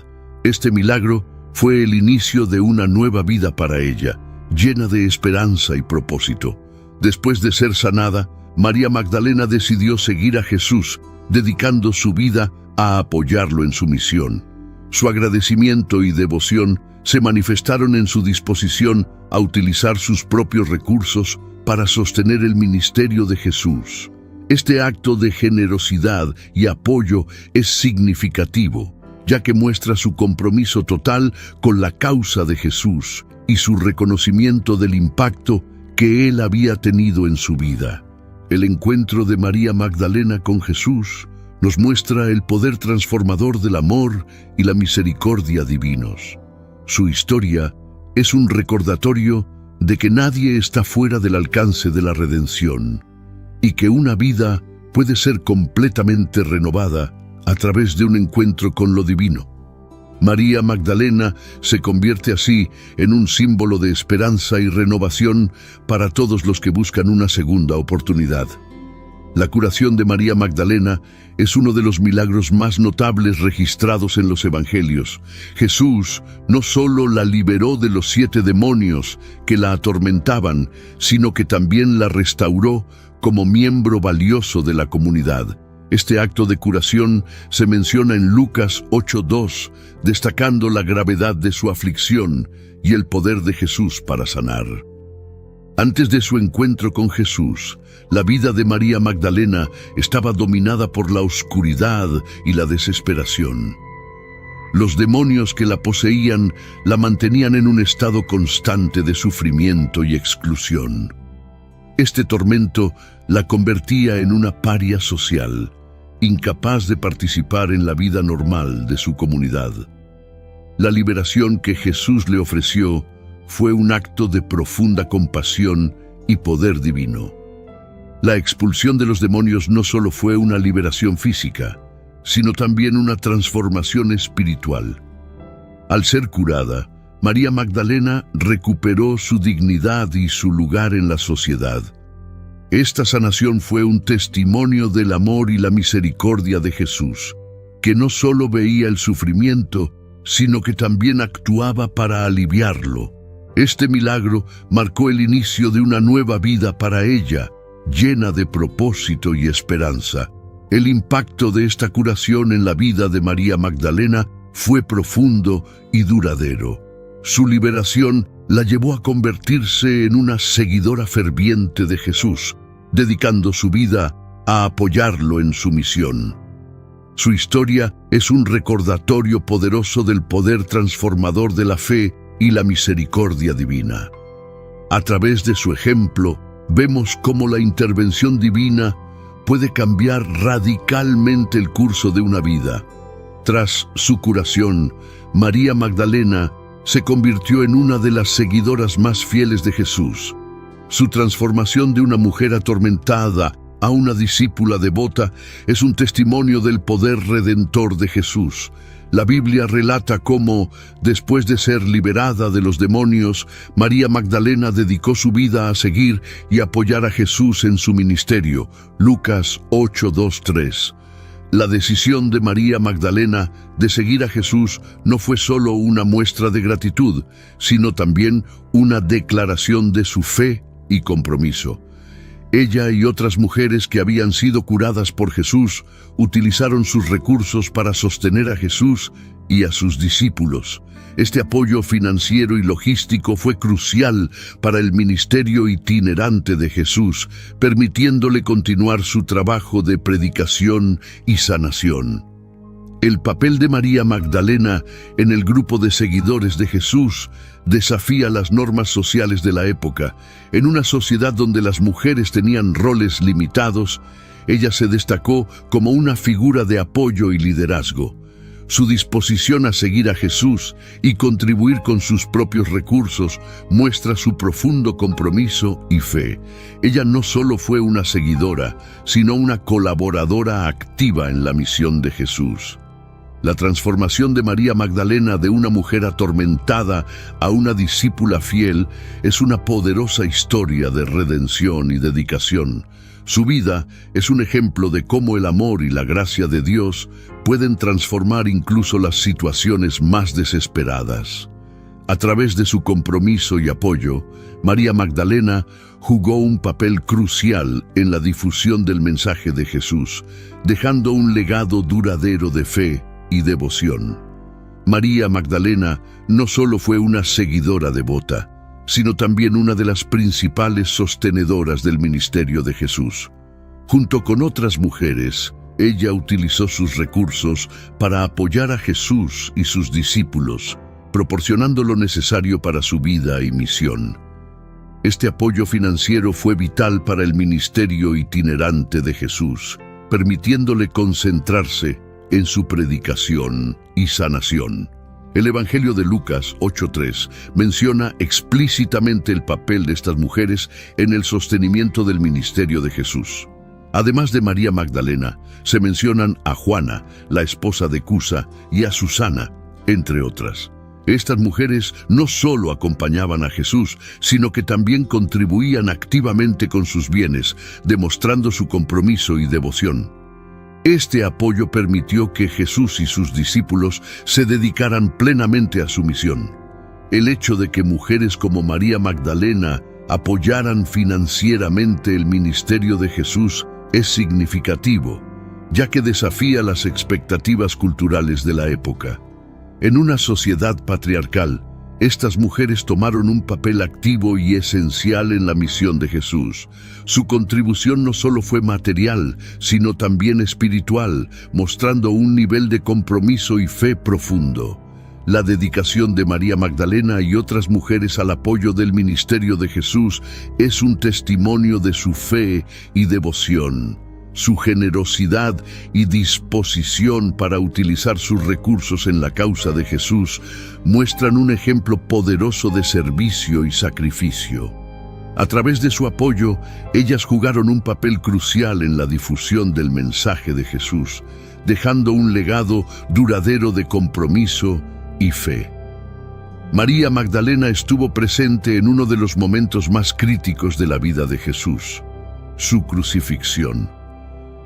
Este milagro fue el inicio de una nueva vida para ella, llena de esperanza y propósito. Después de ser sanada, María Magdalena decidió seguir a Jesús, dedicando su vida a apoyarlo en su misión. Su agradecimiento y devoción se manifestaron en su disposición a utilizar sus propios recursos para sostener el ministerio de Jesús. Este acto de generosidad y apoyo es significativo, ya que muestra su compromiso total con la causa de Jesús y su reconocimiento del impacto que él había tenido en su vida. El encuentro de María Magdalena con Jesús nos muestra el poder transformador del amor y la misericordia divinos. Su historia es un recordatorio de que nadie está fuera del alcance de la redención y que una vida puede ser completamente renovada a través de un encuentro con lo divino. María Magdalena se convierte así en un símbolo de esperanza y renovación para todos los que buscan una segunda oportunidad. La curación de María Magdalena es uno de los milagros más notables registrados en los Evangelios. Jesús no solo la liberó de los 7 demonios que la atormentaban, sino que también la restauró como miembro valioso de la comunidad. Este acto de curación se menciona en Lucas 8:2, destacando la gravedad de su aflicción y el poder de Jesús para sanar. Antes de su encuentro con Jesús, la vida de María Magdalena estaba dominada por la oscuridad y la desesperación. Los demonios que la poseían la mantenían en un estado constante de sufrimiento y exclusión. Este tormento la convertía en una paria social, incapaz de participar en la vida normal de su comunidad. La liberación que Jesús le ofreció fue un acto de profunda compasión y poder divino. La expulsión de los demonios no solo fue una liberación física, sino también una transformación espiritual. Al ser curada, María Magdalena recuperó su dignidad y su lugar en la sociedad. Esta sanación fue un testimonio del amor y la misericordia de Jesús, que no solo veía el sufrimiento, sino que también actuaba para aliviarlo. Este milagro marcó el inicio de una nueva vida para ella, llena de propósito y esperanza. El impacto de esta curación en la vida de María Magdalena fue profundo y duradero. Su liberación la llevó a convertirse en una seguidora ferviente de Jesús, dedicando su vida a apoyarlo en su misión. Su historia es un recordatorio poderoso del poder transformador de la fe y la misericordia divina. A través de su ejemplo, vemos cómo la intervención divina puede cambiar radicalmente el curso de una vida. Tras su curación, María Magdalena se convirtió en una de las seguidoras más fieles de Jesús. Su transformación de una mujer atormentada a una discípula devota es un testimonio del poder redentor de Jesús. La Biblia relata cómo, después de ser liberada de los demonios, María Magdalena dedicó su vida a seguir y apoyar a Jesús en su ministerio. Lucas 8:2-3. La decisión de María Magdalena de seguir a Jesús no fue solo una muestra de gratitud, sino también una declaración de su fe y compromiso. Ella y otras mujeres que habían sido curadas por Jesús utilizaron sus recursos para sostener a Jesús y a sus discípulos. Este apoyo financiero y logístico fue crucial para el ministerio itinerante de Jesús, permitiéndole continuar su trabajo de predicación y sanación. El papel de María Magdalena en el grupo de seguidores de Jesús desafía las normas sociales de la época. En una sociedad donde las mujeres tenían roles limitados, ella se destacó como una figura de apoyo y liderazgo. Su disposición a seguir a Jesús y contribuir con sus propios recursos muestra su profundo compromiso y fe. Ella no solo fue una seguidora, sino una colaboradora activa en la misión de Jesús. La transformación de María Magdalena de una mujer atormentada a una discípula fiel es una poderosa historia de redención y dedicación. Su vida es un ejemplo de cómo el amor y la gracia de Dios pueden transformar incluso las situaciones más desesperadas. A través de su compromiso y apoyo, María Magdalena jugó un papel crucial en la difusión del mensaje de Jesús, dejando un legado duradero de fe y devoción. María Magdalena no solo fue una seguidora devota, sino también una de las principales sostenedoras del ministerio de Jesús. Junto con otras mujeres, ella utilizó sus recursos para apoyar a Jesús y sus discípulos, proporcionando lo necesario para su vida y misión. Este apoyo financiero fue vital para el ministerio itinerante de Jesús, permitiéndole concentrarse en su predicación y sanación. El Evangelio de Lucas 8:3 menciona explícitamente el papel de estas mujeres en el sostenimiento del ministerio de Jesús. Además de María Magdalena, se mencionan a Juana, la esposa de Cusa, y a Susana, entre otras. Estas mujeres no solo acompañaban a Jesús, sino que también contribuían activamente con sus bienes, demostrando su compromiso y devoción. Este apoyo permitió que Jesús y sus discípulos se dedicaran plenamente a su misión. El hecho de que mujeres como María Magdalena apoyaran financieramente el ministerio de Jesús es significativo, ya que desafía las expectativas culturales de la época. En una sociedad patriarcal, estas mujeres tomaron un papel activo y esencial en la misión de Jesús. Su contribución no solo fue material, sino también espiritual, mostrando un nivel de compromiso y fe profundo. La dedicación de María Magdalena y otras mujeres al apoyo del ministerio de Jesús es un testimonio de su fe y devoción. Su generosidad y disposición para utilizar sus recursos en la causa de Jesús muestran un ejemplo poderoso de servicio y sacrificio. A través de su apoyo, ellas jugaron un papel crucial en la difusión del mensaje de Jesús, dejando un legado duradero de compromiso y fe. María Magdalena estuvo presente en uno de los momentos más críticos de la vida de Jesús, su crucifixión.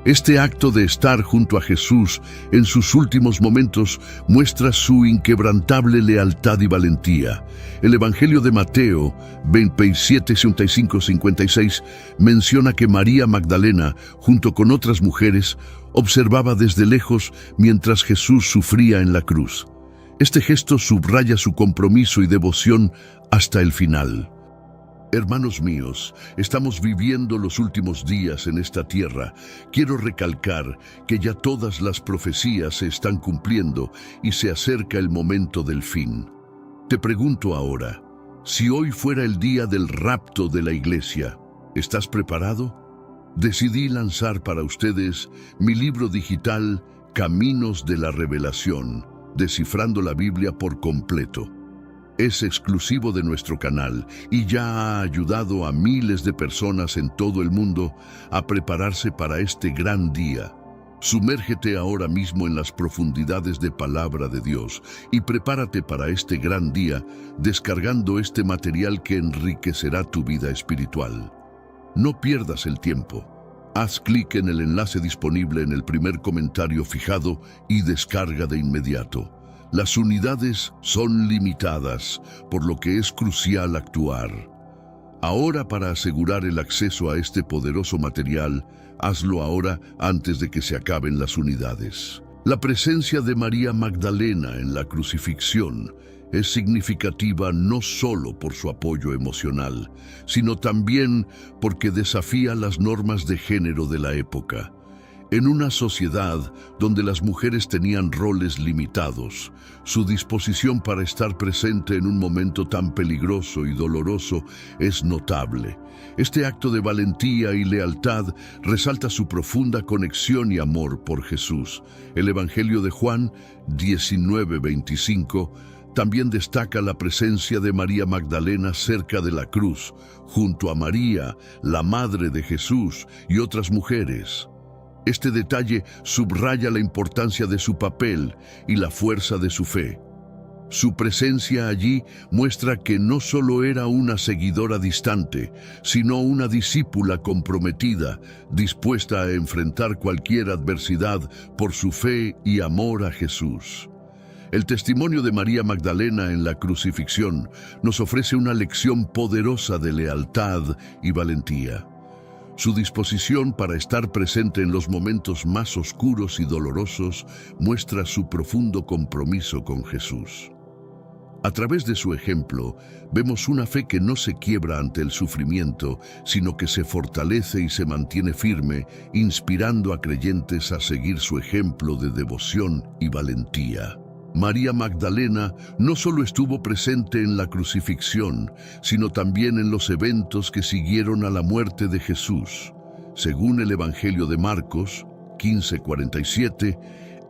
Este acto de estar junto a Jesús en sus últimos momentos muestra su inquebrantable lealtad y valentía. El Evangelio de Mateo 27, 55-56 menciona que María Magdalena, junto con otras mujeres, observaba desde lejos mientras Jesús sufría en la cruz. Este gesto subraya su compromiso y devoción hasta el final. Hermanos míos, estamos viviendo los últimos días en esta tierra. Quiero recalcar que ya todas las profecías se están cumpliendo y se acerca el momento del fin. Te pregunto ahora, Si hoy fuera el día del rapto de la iglesia, ¿estás preparado? Decidí lanzar para ustedes mi libro digital Caminos de la Revelación, descifrando la Biblia por completo. Es exclusivo de nuestro canal y ya ha ayudado a miles de personas en todo el mundo a prepararse para este gran día. Sumérgete ahora mismo en las profundidades de Palabra de Dios y prepárate para este gran día descargando este material que enriquecerá tu vida espiritual. No pierdas el tiempo. Haz clic en el enlace disponible en el primer comentario fijado y descarga de inmediato. Las unidades son limitadas, por lo que es crucial actuar. Ahora, para asegurar el acceso a este poderoso material, hazlo ahora antes de que se acaben las unidades. La presencia de María Magdalena en la crucifixión es significativa no solo por su apoyo emocional, sino también porque desafía las normas de género de la época. En una sociedad donde las mujeres tenían roles limitados, su disposición para estar presente en un momento tan peligroso y doloroso es notable. Este acto de valentía y lealtad resalta su profunda conexión y amor por Jesús. El Evangelio de Juan 19:25 también destaca la presencia de María Magdalena cerca de la cruz, junto a María, la madre de Jesús, y otras mujeres. Este detalle subraya la importancia de su papel y la fuerza de su fe. Su presencia allí muestra que no solo era una seguidora distante, sino una discípula comprometida, dispuesta a enfrentar cualquier adversidad por su fe y amor a Jesús. El testimonio de María Magdalena en la crucifixión nos ofrece una lección poderosa de lealtad y valentía. Su disposición para estar presente en los momentos más oscuros y dolorosos muestra su profundo compromiso con Jesús. A través de su ejemplo, vemos una fe que no se quiebra ante el sufrimiento, sino que se fortalece y se mantiene firme, inspirando a creyentes a seguir su ejemplo de devoción y valentía. María Magdalena no solo estuvo presente en la crucifixión, sino también en los eventos que siguieron a la muerte de Jesús. Según el Evangelio de Marcos 15:47,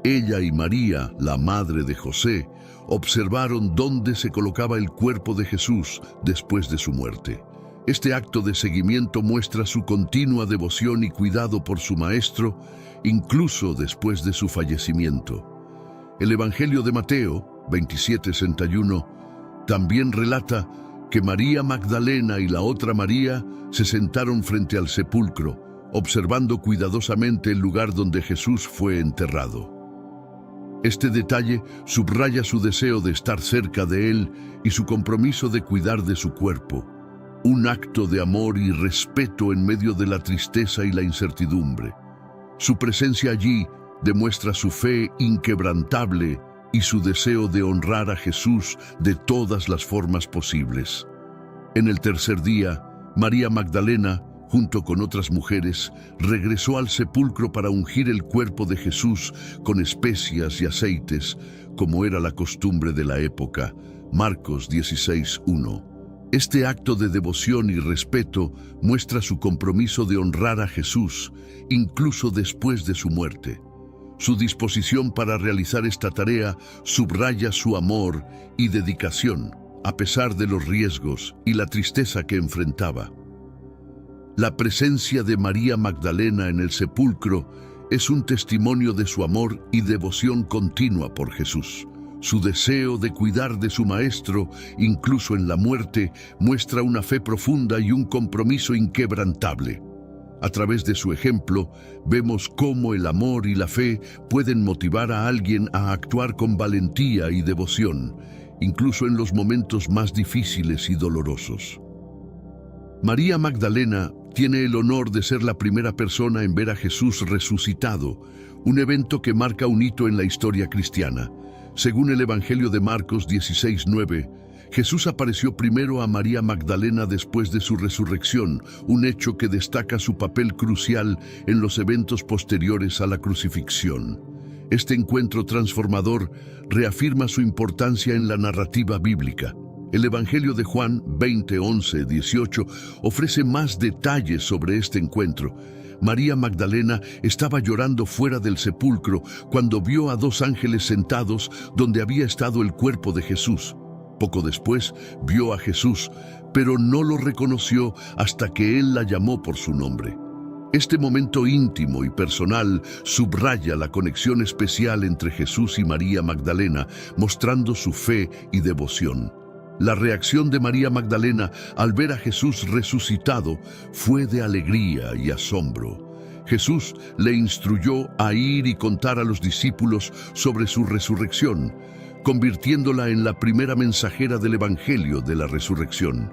ella y María, la madre de José, observaron dónde se colocaba el cuerpo de Jesús después de su muerte. Este acto de seguimiento muestra su continua devoción y cuidado por su maestro, incluso después de su fallecimiento. El Evangelio de Mateo 27:61 también relata que María Magdalena y la otra María se sentaron frente al sepulcro, observando cuidadosamente el lugar donde Jesús fue enterrado. Este detalle subraya su deseo de estar cerca de él y su compromiso de cuidar de su cuerpo, un acto de amor y respeto en medio de la tristeza y la incertidumbre. Su presencia allí demuestra su fe inquebrantable y su deseo de honrar a Jesús de todas las formas posibles. En el tercer día, María Magdalena, junto con otras mujeres, regresó al sepulcro para ungir el cuerpo de Jesús con especias y aceites, como era la costumbre de la época. Marcos 16:1. Este acto de devoción y respeto muestra su compromiso de honrar a Jesús, incluso después de su muerte. Su disposición para realizar esta tarea subraya su amor y dedicación, a pesar de los riesgos y la tristeza que enfrentaba. La presencia de María Magdalena en el sepulcro es un testimonio de su amor y devoción continua por Jesús. Su deseo de cuidar de su maestro, incluso en la muerte, muestra una fe profunda y un compromiso inquebrantable. A través de su ejemplo, vemos cómo el amor y la fe pueden motivar a alguien a actuar con valentía y devoción, incluso en los momentos más difíciles y dolorosos. María Magdalena tiene el honor de ser la primera persona en ver a Jesús resucitado, un evento que marca un hito en la historia cristiana. Según el Evangelio de Marcos 16:9, Jesús apareció primero a María Magdalena después de su resurrección, un hecho que destaca su papel crucial en los eventos posteriores a la crucifixión. Este encuentro transformador reafirma su importancia en la narrativa bíblica. El Evangelio de Juan 20, 11, 18 ofrece más detalles sobre este encuentro. María Magdalena estaba llorando fuera del sepulcro cuando vio a dos ángeles sentados donde había estado el cuerpo de Jesús. Poco después vio a Jesús, pero no lo reconoció hasta que él la llamó por su nombre. Este momento íntimo y personal subraya la conexión especial entre Jesús y María Magdalena, mostrando su fe y devoción. La reacción de María Magdalena al ver a Jesús resucitado fue de alegría y asombro. Jesús le instruyó a ir y contar a los discípulos sobre su resurrección, convirtiéndola en la primera mensajera del Evangelio de la resurrección.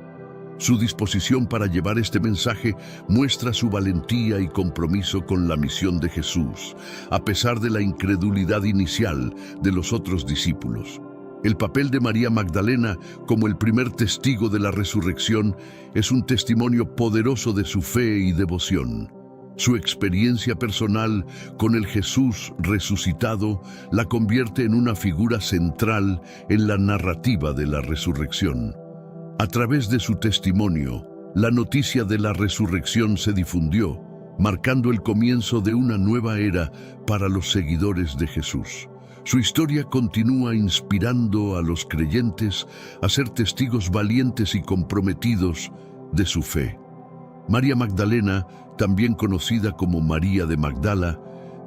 Su disposición para llevar este mensaje muestra su valentía y compromiso con la misión de Jesús, a pesar de la incredulidad inicial de los otros discípulos. El papel de María Magdalena como el primer testigo de la resurrección es un testimonio poderoso de su fe y devoción. Su experiencia personal con el Jesús resucitado la convierte en una figura central en la narrativa de la resurrección. A través de su testimonio, la noticia de la resurrección se difundió, marcando el comienzo de una nueva era para los seguidores de Jesús. Su historia continúa inspirando a los creyentes a ser testigos valientes y comprometidos de su fe. María Magdalena, también conocida como María de Magdala,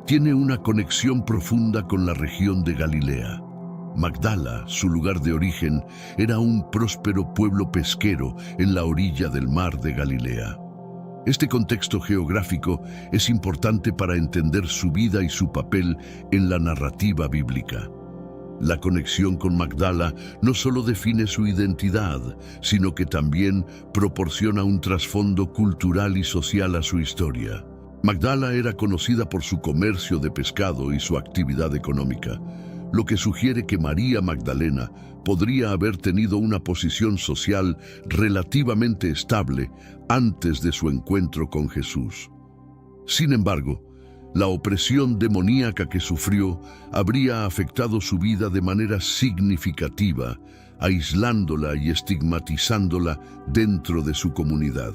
tiene una conexión profunda con la región de Galilea. Magdala, su lugar de origen, era un próspero pueblo pesquero en la orilla del mar de Galilea. Este contexto geográfico es importante para entender su vida y su papel en la narrativa bíblica. La conexión con Magdala no solo define su identidad, sino que también proporciona un trasfondo cultural y social a su historia. Magdala era conocida por su comercio de pescado y su actividad económica, lo que sugiere que María Magdalena podría haber tenido una posición social relativamente estable antes de su encuentro con Jesús. Sin embargo, la opresión demoníaca que sufrió habría afectado su vida de manera significativa, aislándola y estigmatizándola dentro de su comunidad.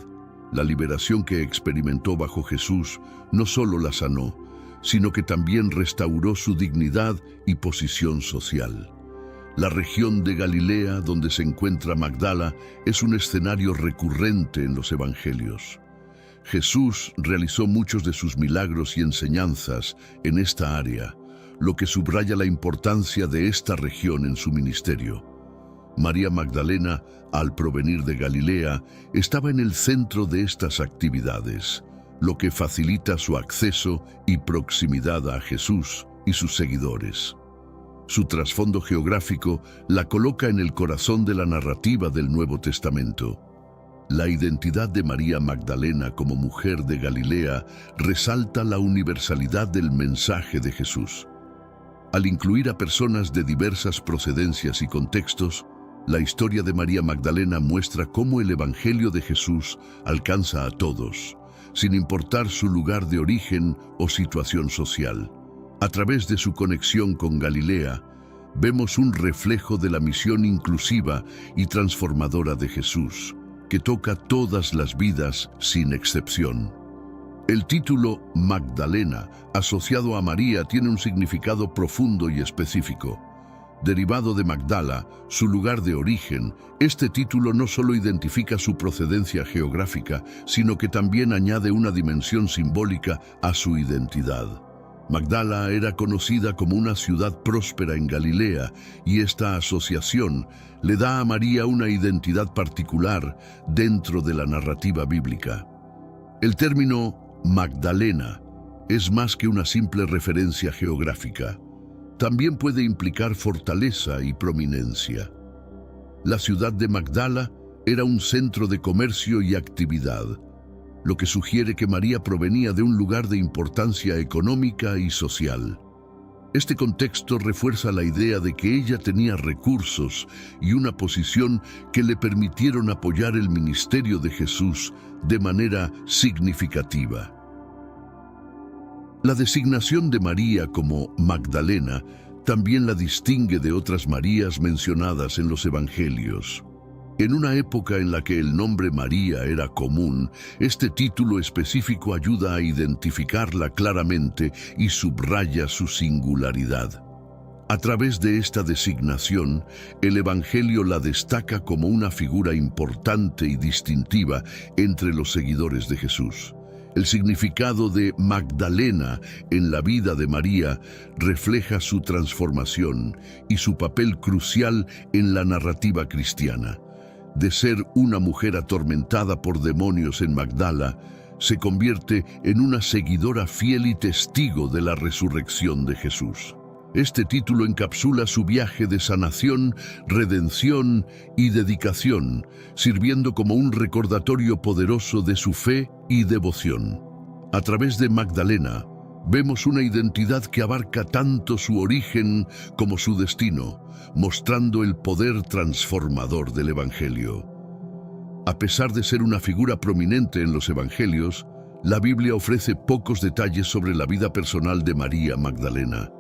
La liberación que experimentó bajo Jesús no solo la sanó, sino que también restauró su dignidad y posición social. La región de Galilea, donde se encuentra Magdala, es un escenario recurrente en los evangelios. Jesús realizó muchos de sus milagros y enseñanzas en esta área, lo que subraya la importancia de esta región en su ministerio. María Magdalena, al provenir de Galilea, estaba en el centro de estas actividades, lo que facilita su acceso y proximidad a Jesús y sus seguidores. Su trasfondo geográfico la coloca en el corazón de la narrativa del Nuevo Testamento. La identidad de María Magdalena como mujer de Galilea resalta la universalidad del mensaje de Jesús. Al incluir a personas de diversas procedencias y contextos, la historia de María Magdalena muestra cómo el Evangelio de Jesús alcanza a todos, sin importar su lugar de origen o situación social. A través de su conexión con Galilea, vemos un reflejo de la misión inclusiva y transformadora de Jesús, que toca todas las vidas sin excepción. El título Magdalena, asociado a María, tiene un significado profundo y específico. Derivado de Magdala, su lugar de origen, este título no solo identifica su procedencia geográfica, sino que también añade una dimensión simbólica a su identidad. Magdala era conocida como una ciudad próspera en Galilea, y esta asociación le da a María una identidad particular dentro de la narrativa bíblica. El término Magdalena es más que una simple referencia geográfica. También puede implicar fortaleza y prominencia. La ciudad de Magdala era un centro de comercio y actividad, lo que sugiere que María provenía de un lugar de importancia económica y social. Este contexto refuerza la idea de que ella tenía recursos y una posición que le permitieron apoyar el ministerio de Jesús de manera significativa. La designación de María como Magdalena también la distingue de otras Marías mencionadas en los evangelios. En una época en la que el nombre María era común, este título específico ayuda a identificarla claramente y subraya su singularidad. A través de esta designación, el Evangelio la destaca como una figura importante y distintiva entre los seguidores de Jesús. El significado de Magdalena en la vida de María refleja su transformación y su papel crucial en la narrativa cristiana. De ser una mujer atormentada por demonios en Magdala, se convierte en una seguidora fiel y testigo de la resurrección de Jesús. Este título encapsula su viaje de sanación, redención y dedicación, sirviendo como un recordatorio poderoso de su fe y devoción. A través de Magdalena, vemos una identidad que abarca tanto su origen como su destino, mostrando el poder transformador del Evangelio. A pesar de ser una figura prominente en los Evangelios, la Biblia ofrece pocos detalles sobre la vida personal de María Magdalena.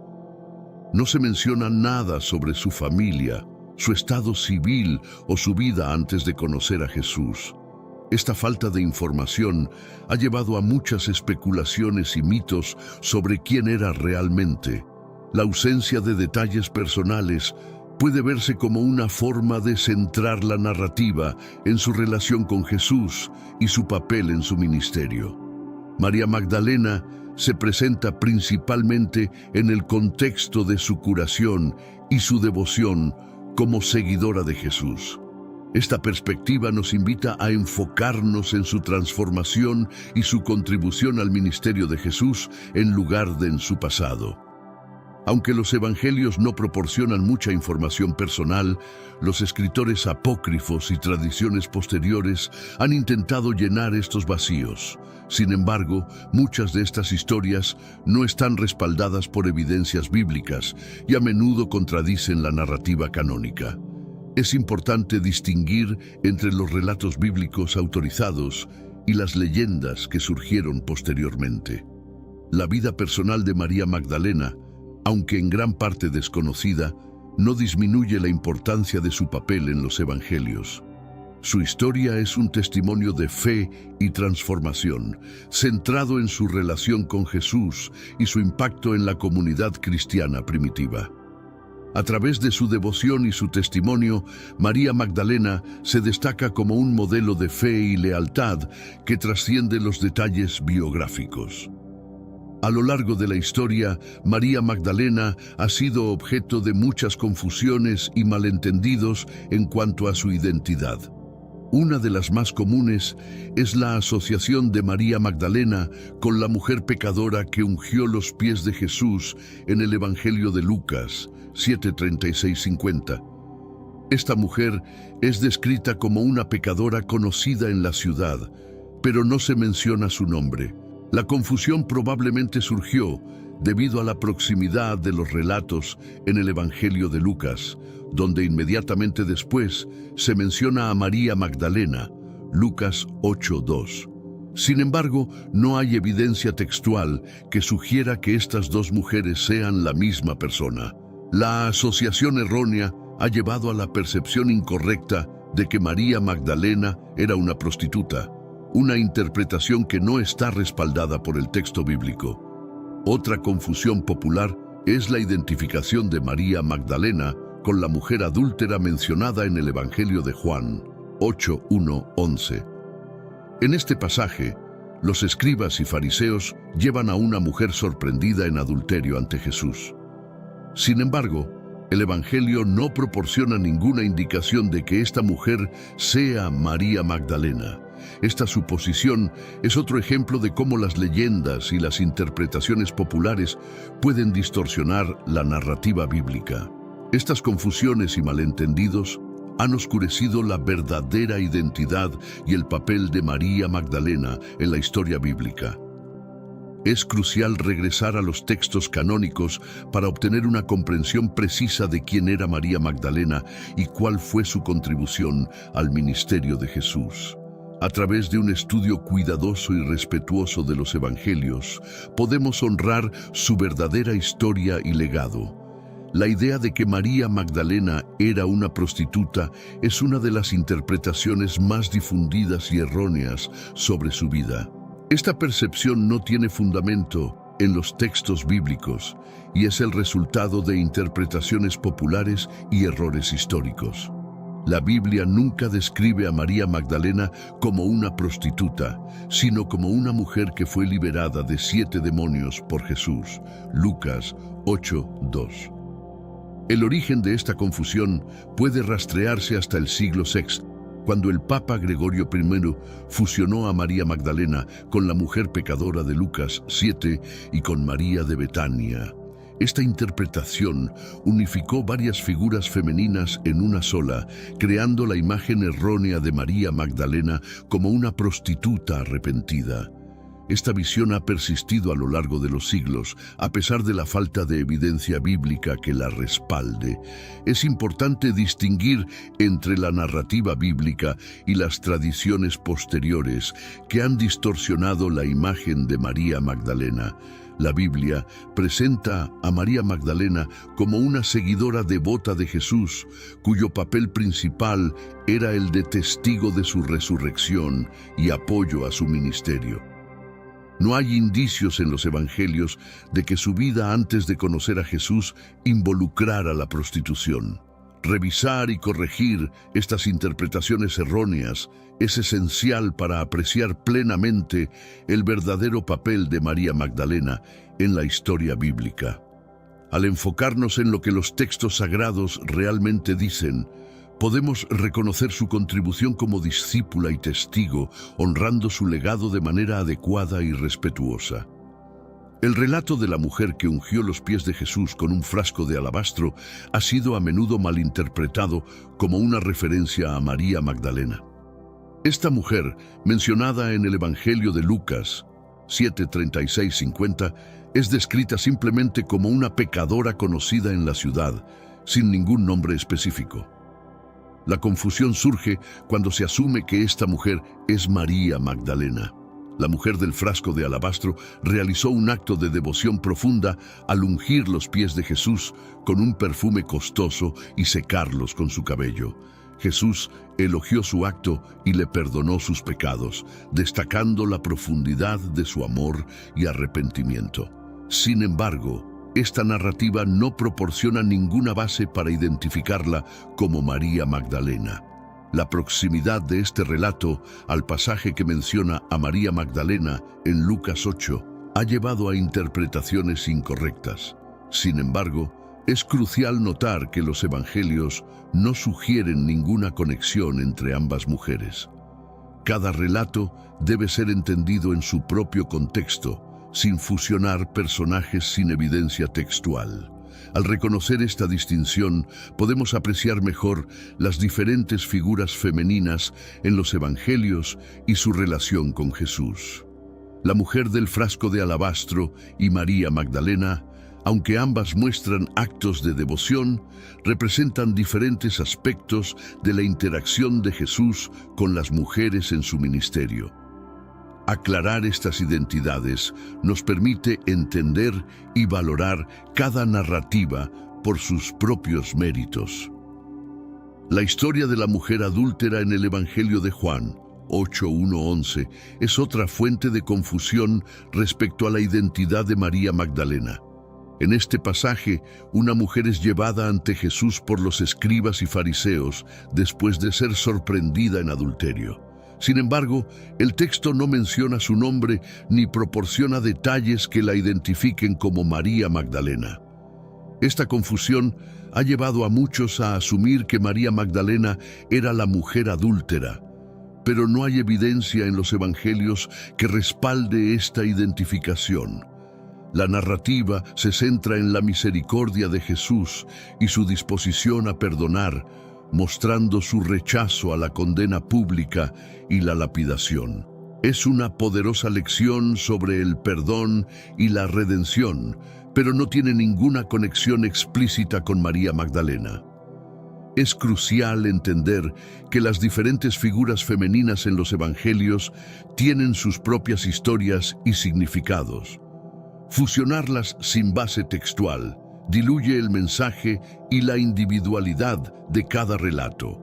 No se menciona nada sobre su familia, su estado civil o su vida antes de conocer a Jesús. Esta falta de información ha llevado a muchas especulaciones y mitos sobre quién era realmente. La ausencia de detalles personales puede verse como una forma de centrar la narrativa en su relación con Jesús y su papel en su ministerio. María Magdalena se presenta principalmente en el contexto de su curación y su devoción como seguidora de Jesús. Esta perspectiva nos invita a enfocarnos en su transformación y su contribución al ministerio de Jesús en lugar de en su pasado. Aunque los evangelios no proporcionan mucha información personal, los escritores apócrifos y tradiciones posteriores han intentado llenar estos vacíos. Sin embargo, muchas de estas historias no están respaldadas por evidencias bíblicas y a menudo contradicen la narrativa canónica. Es importante distinguir entre los relatos bíblicos autorizados y las leyendas que surgieron posteriormente. La vida personal de María Magdalena, aunque en gran parte desconocida, no disminuye la importancia de su papel en los evangelios. Su historia es un testimonio de fe y transformación, centrado en su relación con Jesús y su impacto en la comunidad cristiana primitiva. A través de su devoción y su testimonio, María Magdalena se destaca como un modelo de fe y lealtad que trasciende los detalles biográficos. A lo largo de la historia, María Magdalena ha sido objeto de muchas confusiones y malentendidos en cuanto a su identidad. Una de las más comunes es la asociación de María Magdalena con la mujer pecadora que ungió los pies de Jesús en el Evangelio de Lucas 7:36-50. Esta mujer es descrita como una pecadora conocida en la ciudad, pero no se menciona su nombre. La confusión probablemente surgió debido a la proximidad de los relatos en el Evangelio de Lucas, donde inmediatamente después se menciona a María Magdalena, Lucas 8:2. Sin embargo, no hay evidencia textual que sugiera que estas dos mujeres sean la misma persona. La asociación errónea ha llevado a la percepción incorrecta de que María Magdalena era una prostituta, una interpretación que no está respaldada por el texto bíblico. Otra confusión popular es la identificación de María Magdalena con la mujer adúltera mencionada en el Evangelio de Juan 8:1-11. En este pasaje, los escribas y fariseos llevan a una mujer sorprendida en adulterio ante Jesús. Sin embargo, el Evangelio no proporciona ninguna indicación de que esta mujer sea María Magdalena. Esta suposición es otro ejemplo de cómo las leyendas y las interpretaciones populares pueden distorsionar la narrativa bíblica. Estas confusiones y malentendidos han oscurecido la verdadera identidad y el papel de María Magdalena en la historia bíblica. Es crucial regresar a los textos canónicos para obtener una comprensión precisa de quién era María Magdalena y cuál fue su contribución al ministerio de Jesús. A través de un estudio cuidadoso y respetuoso de los evangelios, podemos honrar su verdadera historia y legado. La idea de que María Magdalena era una prostituta es una de las interpretaciones más difundidas y erróneas sobre su vida. Esta percepción no tiene fundamento en los textos bíblicos y es el resultado de interpretaciones populares y errores históricos. La Biblia nunca describe a María Magdalena como una prostituta, sino como una mujer que fue liberada de 7 demonios por Jesús. Lucas 8:2. El origen de esta confusión puede rastrearse hasta el siglo VI, cuando el Papa Gregorio I fusionó a María Magdalena con la mujer pecadora de Lucas 7 y con María de Betania. Esta interpretación unificó varias figuras femeninas en una sola, creando la imagen errónea de María Magdalena como una prostituta arrepentida. Esta visión ha persistido a lo largo de los siglos, a pesar de la falta de evidencia bíblica que la respalde. Es importante distinguir entre la narrativa bíblica y las tradiciones posteriores que han distorsionado la imagen de María Magdalena. La Biblia presenta a María Magdalena como una seguidora devota de Jesús, cuyo papel principal era el de testigo de su resurrección y apoyo a su ministerio. No hay indicios en los evangelios de que su vida antes de conocer a Jesús involucrara la prostitución. Revisar y corregir estas interpretaciones erróneas es esencial para apreciar plenamente el verdadero papel de María Magdalena en la historia bíblica. Al enfocarnos en lo que los textos sagrados realmente dicen, podemos reconocer su contribución como discípula y testigo, honrando su legado de manera adecuada y respetuosa. El relato de la mujer que ungió los pies de Jesús con un frasco de alabastro ha sido a menudo malinterpretado como una referencia a María Magdalena. Esta mujer, mencionada en el Evangelio de Lucas 7:36-50, es descrita simplemente como una pecadora conocida en la ciudad, sin ningún nombre específico. La confusión surge cuando se asume que esta mujer es María Magdalena. La mujer del frasco de alabastro realizó un acto de devoción profunda al ungir los pies de Jesús con un perfume costoso y secarlos con su cabello. Jesús elogió su acto y le perdonó sus pecados, destacando la profundidad de su amor y arrepentimiento. Sin embargo, esta narrativa no proporciona ninguna base para identificarla como María Magdalena. La proximidad de este relato al pasaje que menciona a María Magdalena en Lucas 8 ha llevado a interpretaciones incorrectas. Sin embargo, es crucial notar que los evangelios no sugieren ninguna conexión entre ambas mujeres. Cada relato debe ser entendido en su propio contexto, sin fusionar personajes sin evidencia textual. Al reconocer esta distinción, podemos apreciar mejor las diferentes figuras femeninas en los evangelios y su relación con Jesús. La mujer del frasco de alabastro y María Magdalena, aunque ambas muestran actos de devoción, representan diferentes aspectos de la interacción de Jesús con las mujeres en su ministerio. Aclarar estas identidades nos permite entender y valorar cada narrativa por sus propios méritos. La historia de la mujer adúltera en el Evangelio de Juan 8:1-11 es otra fuente de confusión respecto a la identidad de María Magdalena. En este pasaje, una mujer es llevada ante Jesús por los escribas y fariseos después de ser sorprendida en adulterio. Sin embargo, el texto no menciona su nombre ni proporciona detalles que la identifiquen como María Magdalena. Esta confusión ha llevado a muchos a asumir que María Magdalena era la mujer adúltera, pero no hay evidencia en los evangelios que respalde esta identificación. La narrativa se centra en la misericordia de Jesús y su disposición a perdonar, mostrando su rechazo a la condena pública y la lapidación. Es una poderosa lección sobre el perdón y la redención, pero no tiene ninguna conexión explícita con María Magdalena. Es crucial entender que las diferentes figuras femeninas en los evangelios tienen sus propias historias y significados. Fusionarlas sin base textual diluye el mensaje y la individualidad de cada relato.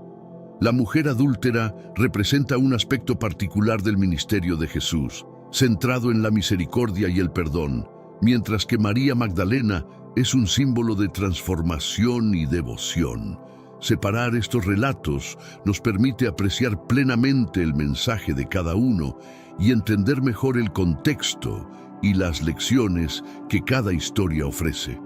La mujer adúltera representa un aspecto particular del ministerio de Jesús, centrado en la misericordia y el perdón, mientras que María Magdalena es un símbolo de transformación y devoción. Separar estos relatos nos permite apreciar plenamente el mensaje de cada uno y entender mejor el contexto y las lecciones que cada historia ofrece.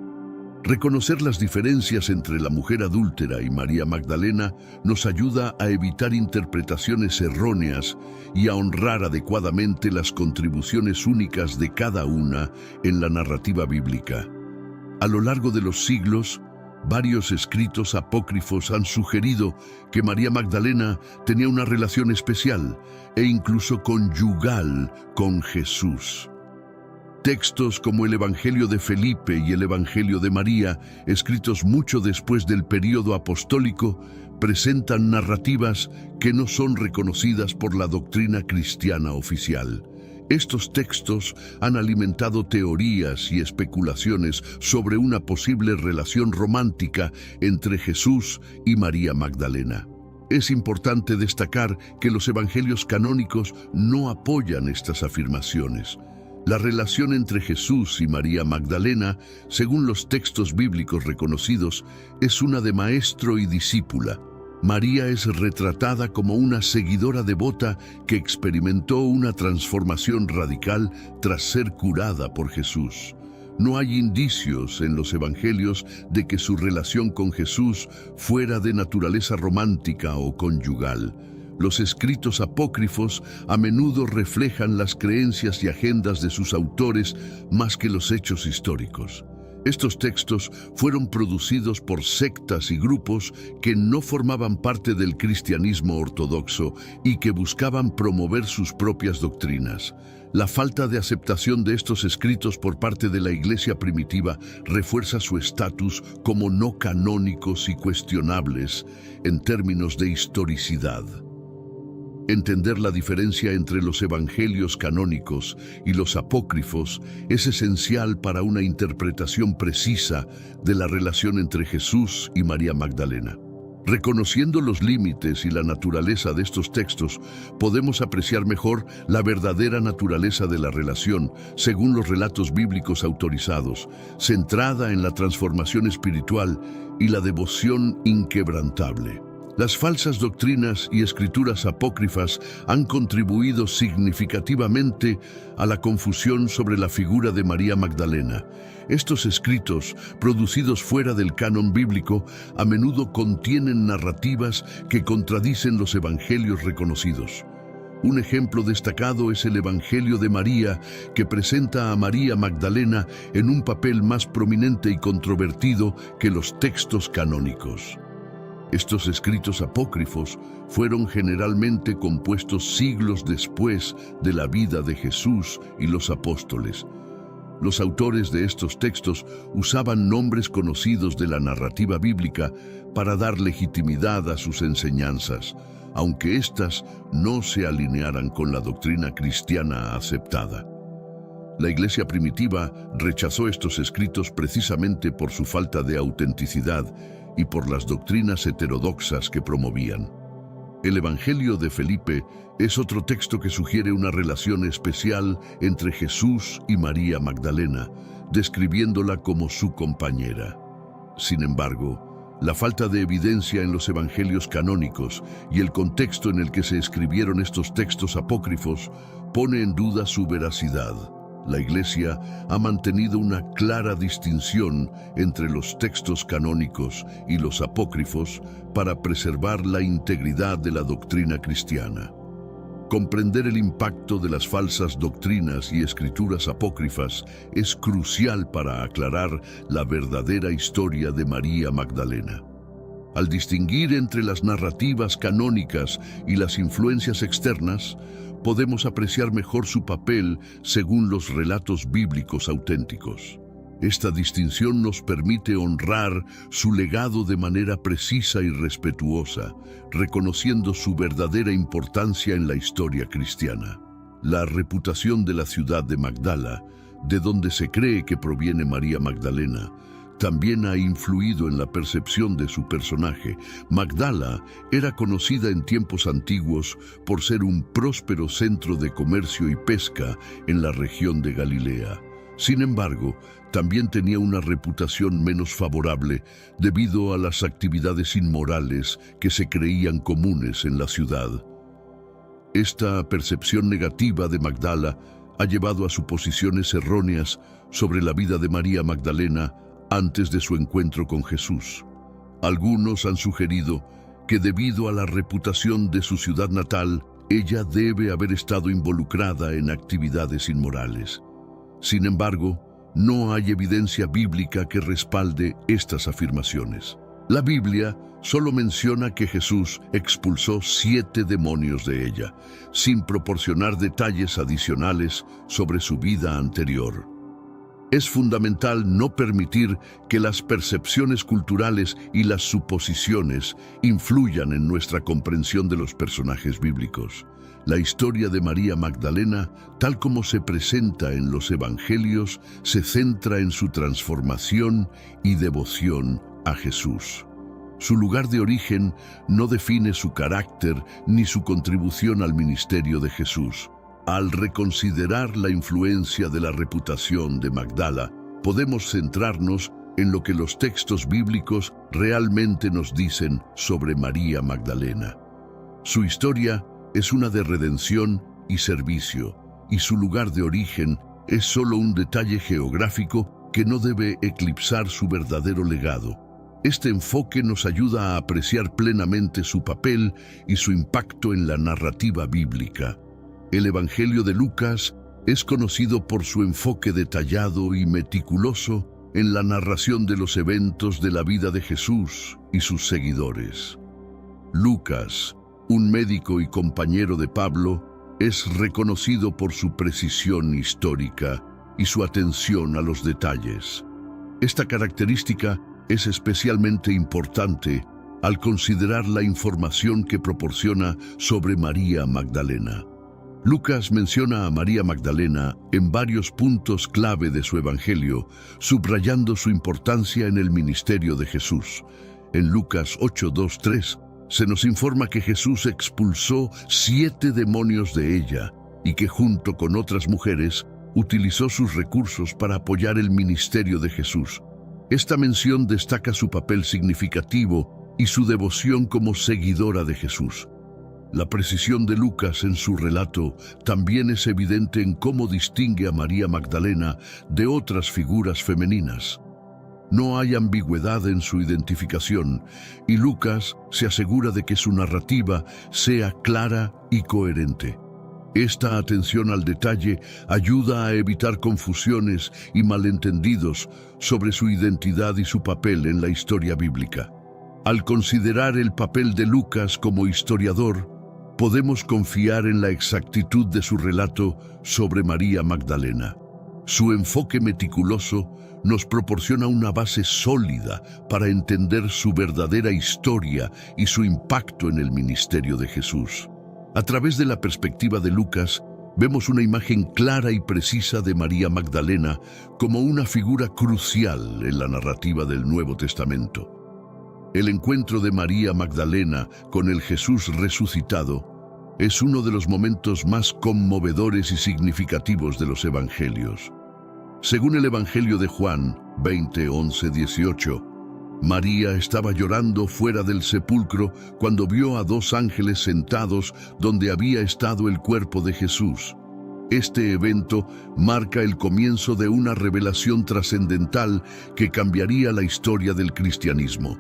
Reconocer las diferencias entre la mujer adúltera y María Magdalena nos ayuda a evitar interpretaciones erróneas y a honrar adecuadamente las contribuciones únicas de cada una en la narrativa bíblica. A lo largo de los siglos, varios escritos apócrifos han sugerido que María Magdalena tenía una relación especial e incluso conyugal con Jesús. Textos como el Evangelio de Felipe y el Evangelio de María, escritos mucho después del período apostólico, presentan narrativas que no son reconocidas por la doctrina cristiana oficial. Estos textos han alimentado teorías y especulaciones sobre una posible relación romántica entre Jesús y María Magdalena. Es importante destacar que los evangelios canónicos no apoyan estas afirmaciones. La relación entre Jesús y María Magdalena, según los textos bíblicos reconocidos, es una de maestro y discípula. María es retratada como una seguidora devota que experimentó una transformación radical tras ser curada por Jesús. No hay indicios en los evangelios de que su relación con Jesús fuera de naturaleza romántica o conyugal. Los escritos apócrifos a menudo reflejan las creencias y agendas de sus autores más que los hechos históricos. Estos textos fueron producidos por sectas y grupos que no formaban parte del cristianismo ortodoxo y que buscaban promover sus propias doctrinas. La falta de aceptación de estos escritos por parte de la Iglesia primitiva refuerza su estatus como no canónicos y cuestionables en términos de historicidad. Entender la diferencia entre los evangelios canónicos y los apócrifos es esencial para una interpretación precisa de la relación entre Jesús y María Magdalena. Reconociendo los límites y la naturaleza de estos textos, podemos apreciar mejor la verdadera naturaleza de la relación, según los relatos bíblicos autorizados, centrada en la transformación espiritual y la devoción inquebrantable. Las falsas doctrinas y escrituras apócrifas han contribuido significativamente a la confusión sobre la figura de María Magdalena. Estos escritos, producidos fuera del canon bíblico, a menudo contienen narrativas que contradicen los evangelios reconocidos. Un ejemplo destacado es el Evangelio de María, que presenta a María Magdalena en un papel más prominente y controvertido que los textos canónicos. Estos escritos apócrifos fueron generalmente compuestos siglos después de la vida de Jesús y los apóstoles. Los autores de estos textos usaban nombres conocidos de la narrativa bíblica para dar legitimidad a sus enseñanzas, aunque éstas no se alinearan con la doctrina cristiana aceptada. La Iglesia primitiva rechazó estos escritos precisamente por su falta de autenticidad y por las doctrinas heterodoxas que promovían. El Evangelio de Felipe es otro texto que sugiere una relación especial entre Jesús y María Magdalena, describiéndola como su compañera. Sin embargo, la falta de evidencia en los evangelios canónicos y el contexto en el que se escribieron estos textos apócrifos pone en duda su veracidad. La Iglesia ha mantenido una clara distinción entre los textos canónicos y los apócrifos para preservar la integridad de la doctrina cristiana. Comprender el impacto de las falsas doctrinas y escrituras apócrifas es crucial para aclarar la verdadera historia de María Magdalena. Al distinguir entre las narrativas canónicas y las influencias externas, podemos apreciar mejor su papel según los relatos bíblicos auténticos. Esta distinción nos permite honrar su legado de manera precisa y respetuosa, reconociendo su verdadera importancia en la historia cristiana. La reputación de la ciudad de Magdala, de donde se cree que proviene María Magdalena, también ha influido en la percepción de su personaje. Magdala era conocida en tiempos antiguos por ser un próspero centro de comercio y pesca en la región de Galilea. Sin embargo, también tenía una reputación menos favorable debido a las actividades inmorales que se creían comunes en la ciudad. Esta percepción negativa de Magdala ha llevado a suposiciones erróneas sobre la vida de María Magdalena antes de su encuentro con Jesús. Algunos han sugerido que debido a la reputación de su ciudad natal, ella debe haber estado involucrada en actividades inmorales. Sin embargo, no hay evidencia bíblica que respalde estas afirmaciones. La Biblia solo menciona que Jesús expulsó 7 demonios de ella, sin proporcionar detalles adicionales sobre su vida anterior. Es fundamental no permitir que las percepciones culturales y las suposiciones influyan en nuestra comprensión de los personajes bíblicos. La historia de María Magdalena, tal como se presenta en los Evangelios, se centra en su transformación y devoción a Jesús. Su lugar de origen no define su carácter ni su contribución al ministerio de Jesús. Al reconsiderar la influencia de la reputación de Magdala, podemos centrarnos en lo que los textos bíblicos realmente nos dicen sobre María Magdalena. Su historia es una de redención y servicio, y su lugar de origen es solo un detalle geográfico que no debe eclipsar su verdadero legado. Este enfoque nos ayuda a apreciar plenamente su papel y su impacto en la narrativa bíblica. El Evangelio de Lucas es conocido por su enfoque detallado y meticuloso en la narración de los eventos de la vida de Jesús y sus seguidores. Lucas, un médico y compañero de Pablo, es reconocido por su precisión histórica y su atención a los detalles. Esta característica es especialmente importante al considerar la información que proporciona sobre María Magdalena. Lucas menciona a María Magdalena en varios puntos clave de su evangelio, subrayando su importancia en el ministerio de Jesús. En Lucas 8:2-3 se nos informa que Jesús expulsó 7 demonios de ella y que junto con otras mujeres utilizó sus recursos para apoyar el ministerio de Jesús. Esta mención destaca su papel significativo y su devoción como seguidora de Jesús. La precisión de Lucas en su relato también es evidente en cómo distingue a María Magdalena de otras figuras femeninas. No hay ambigüedad en su identificación, y Lucas se asegura de que su narrativa sea clara y coherente. Esta atención al detalle ayuda a evitar confusiones y malentendidos sobre su identidad y su papel en la historia bíblica. Al considerar el papel de Lucas como historiador, podemos confiar en la exactitud de su relato sobre María Magdalena. Su enfoque meticuloso nos proporciona una base sólida para entender su verdadera historia y su impacto en el ministerio de Jesús. A través de la perspectiva de Lucas, vemos una imagen clara y precisa de María Magdalena como una figura crucial en la narrativa del Nuevo Testamento. El encuentro de María Magdalena con el Jesús resucitado es uno de los momentos más conmovedores y significativos de los Evangelios. Según el Evangelio de Juan 20:11-18, María estaba llorando fuera del sepulcro cuando vio a 2 ángeles sentados donde había estado el cuerpo de Jesús. Este evento marca el comienzo de una revelación trascendental que cambiaría la historia del cristianismo.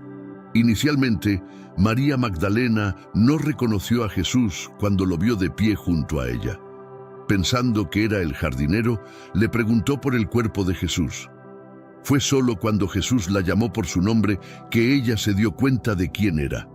Inicialmente, María Magdalena no reconoció a Jesús cuando lo vio de pie junto a ella. Pensando que era el jardinero, le preguntó por el cuerpo de Jesús. Fue solo cuando Jesús la llamó por su nombre que ella se dio cuenta de quién era.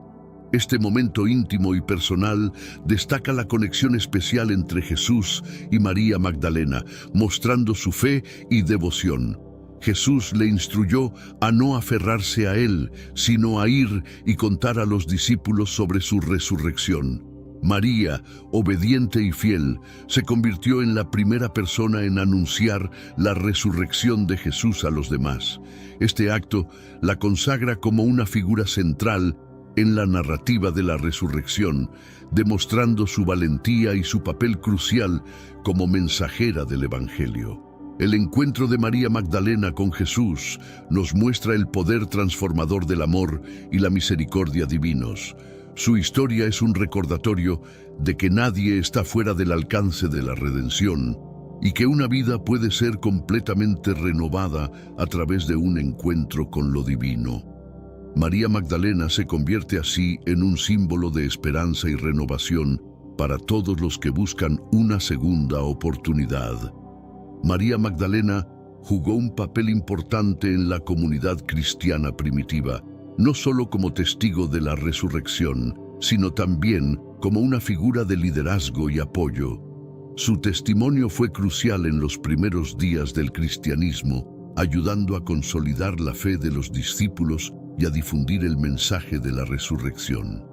Este momento íntimo y personal destaca la conexión especial entre Jesús y María Magdalena, mostrando su fe y devoción. Jesús le instruyó a no aferrarse a él, sino a ir y contar a los discípulos sobre su resurrección. María, obediente y fiel, se convirtió en la primera persona en anunciar la resurrección de Jesús a los demás. Este acto la consagra como una figura central en la narrativa de la resurrección, demostrando su valentía y su papel crucial como mensajera del Evangelio. El encuentro de María Magdalena con Jesús nos muestra el poder transformador del amor y la misericordia divinos. Su historia es un recordatorio de que nadie está fuera del alcance de la redención y que una vida puede ser completamente renovada a través de un encuentro con lo divino. María Magdalena se convierte así en un símbolo de esperanza y renovación para todos los que buscan una segunda oportunidad. María Magdalena jugó un papel importante en la comunidad cristiana primitiva, no solo como testigo de la resurrección, sino también como una figura de liderazgo y apoyo. Su testimonio fue crucial en los primeros días del cristianismo, ayudando a consolidar la fe de los discípulos y a difundir el mensaje de la resurrección.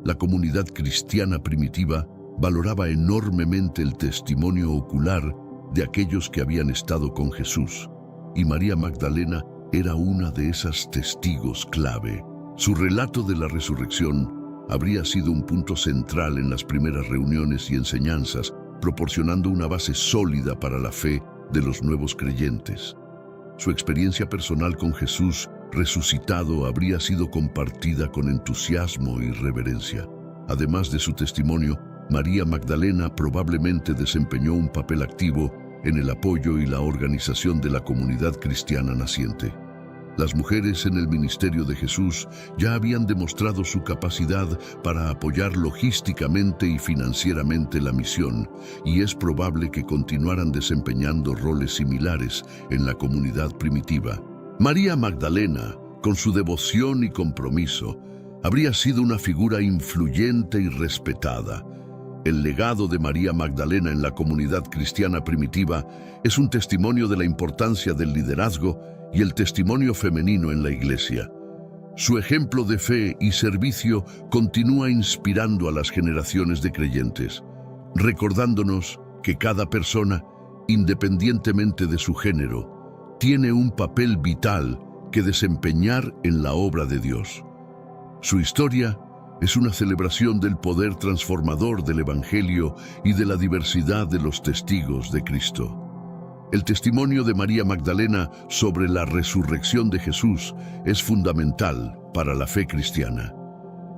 La comunidad cristiana primitiva valoraba enormemente el testimonio ocular de aquellos que habían estado con Jesús, y María Magdalena era una de esas testigos clave. Su relato de la resurrección habría sido un punto central en las primeras reuniones y enseñanzas, proporcionando una base sólida para la fe de los nuevos creyentes. Su experiencia personal con Jesús resucitado habría sido compartida con entusiasmo y reverencia. Además de su testimonio, María Magdalena probablemente desempeñó un papel activo en el apoyo y la organización de la comunidad cristiana naciente. Las mujeres en el ministerio de Jesús ya habían demostrado su capacidad para apoyar logísticamente y financieramente la misión, y es probable que continuaran desempeñando roles similares en la comunidad primitiva. María Magdalena, con su devoción y compromiso, habría sido una figura influyente y respetada. El legado de María Magdalena en la comunidad cristiana primitiva es un testimonio de la importancia del liderazgo y el testimonio femenino en la Iglesia. Su ejemplo de fe y servicio continúa inspirando a las generaciones de creyentes, recordándonos que cada persona, independientemente de su género, tiene un papel vital que desempeñar en la obra de Dios. Su historia es una celebración del poder transformador del Evangelio y de la diversidad de los testigos de Cristo. El testimonio de María Magdalena sobre la resurrección de Jesús es fundamental para la fe cristiana.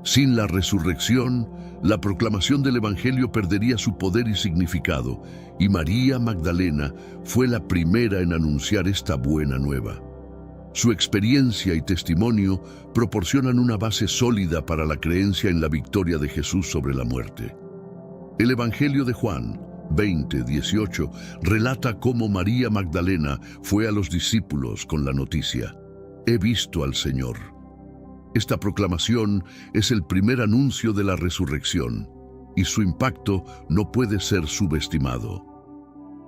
Sin la resurrección, la proclamación del Evangelio perdería su poder y significado, y María Magdalena fue la primera en anunciar esta buena nueva. Su experiencia y testimonio proporcionan una base sólida para la creencia en la victoria de Jesús sobre la muerte. El Evangelio de Juan 20:18 relata cómo María Magdalena fue a los discípulos con la noticia: «He visto al Señor». Esta proclamación es el primer anuncio de la resurrección, y su impacto no puede ser subestimado.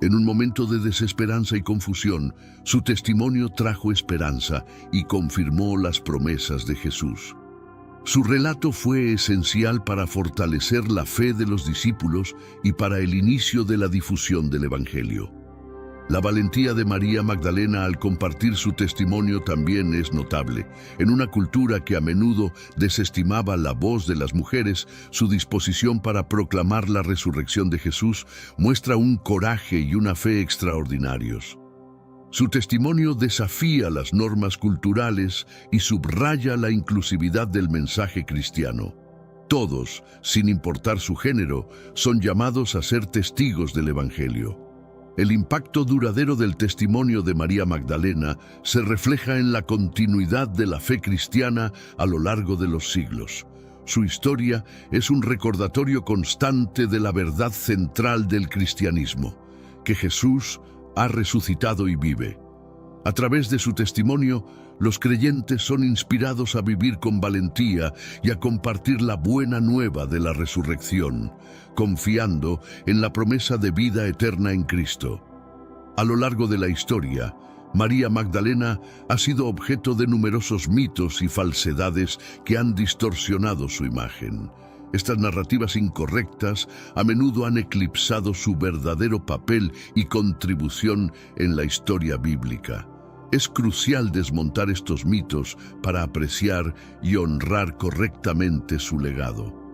En un momento de desesperanza y confusión, su testimonio trajo esperanza y confirmó las promesas de Jesús. Su relato fue esencial para fortalecer la fe de los discípulos y para el inicio de la difusión del Evangelio. La valentía de María Magdalena al compartir su testimonio también es notable. En una cultura que a menudo desestimaba la voz de las mujeres, su disposición para proclamar la resurrección de Jesús muestra un coraje y una fe extraordinarios. Su testimonio desafía las normas culturales y subraya la inclusividad del mensaje cristiano. Todos, sin importar su género, son llamados a ser testigos del Evangelio. El impacto duradero del testimonio de María Magdalena se refleja en la continuidad de la fe cristiana a lo largo de los siglos. Su historia es un recordatorio constante de la verdad central del cristianismo, que Jesús ha resucitado y vive. A través de su testimonio, los creyentes son inspirados a vivir con valentía y a compartir la buena nueva de la resurrección, confiando en la promesa de vida eterna en Cristo. A lo largo de la historia, María Magdalena ha sido objeto de numerosos mitos y falsedades que han distorsionado su imagen. Estas narrativas incorrectas a menudo han eclipsado su verdadero papel y contribución en la historia bíblica. Es crucial desmontar estos mitos para apreciar y honrar correctamente su legado.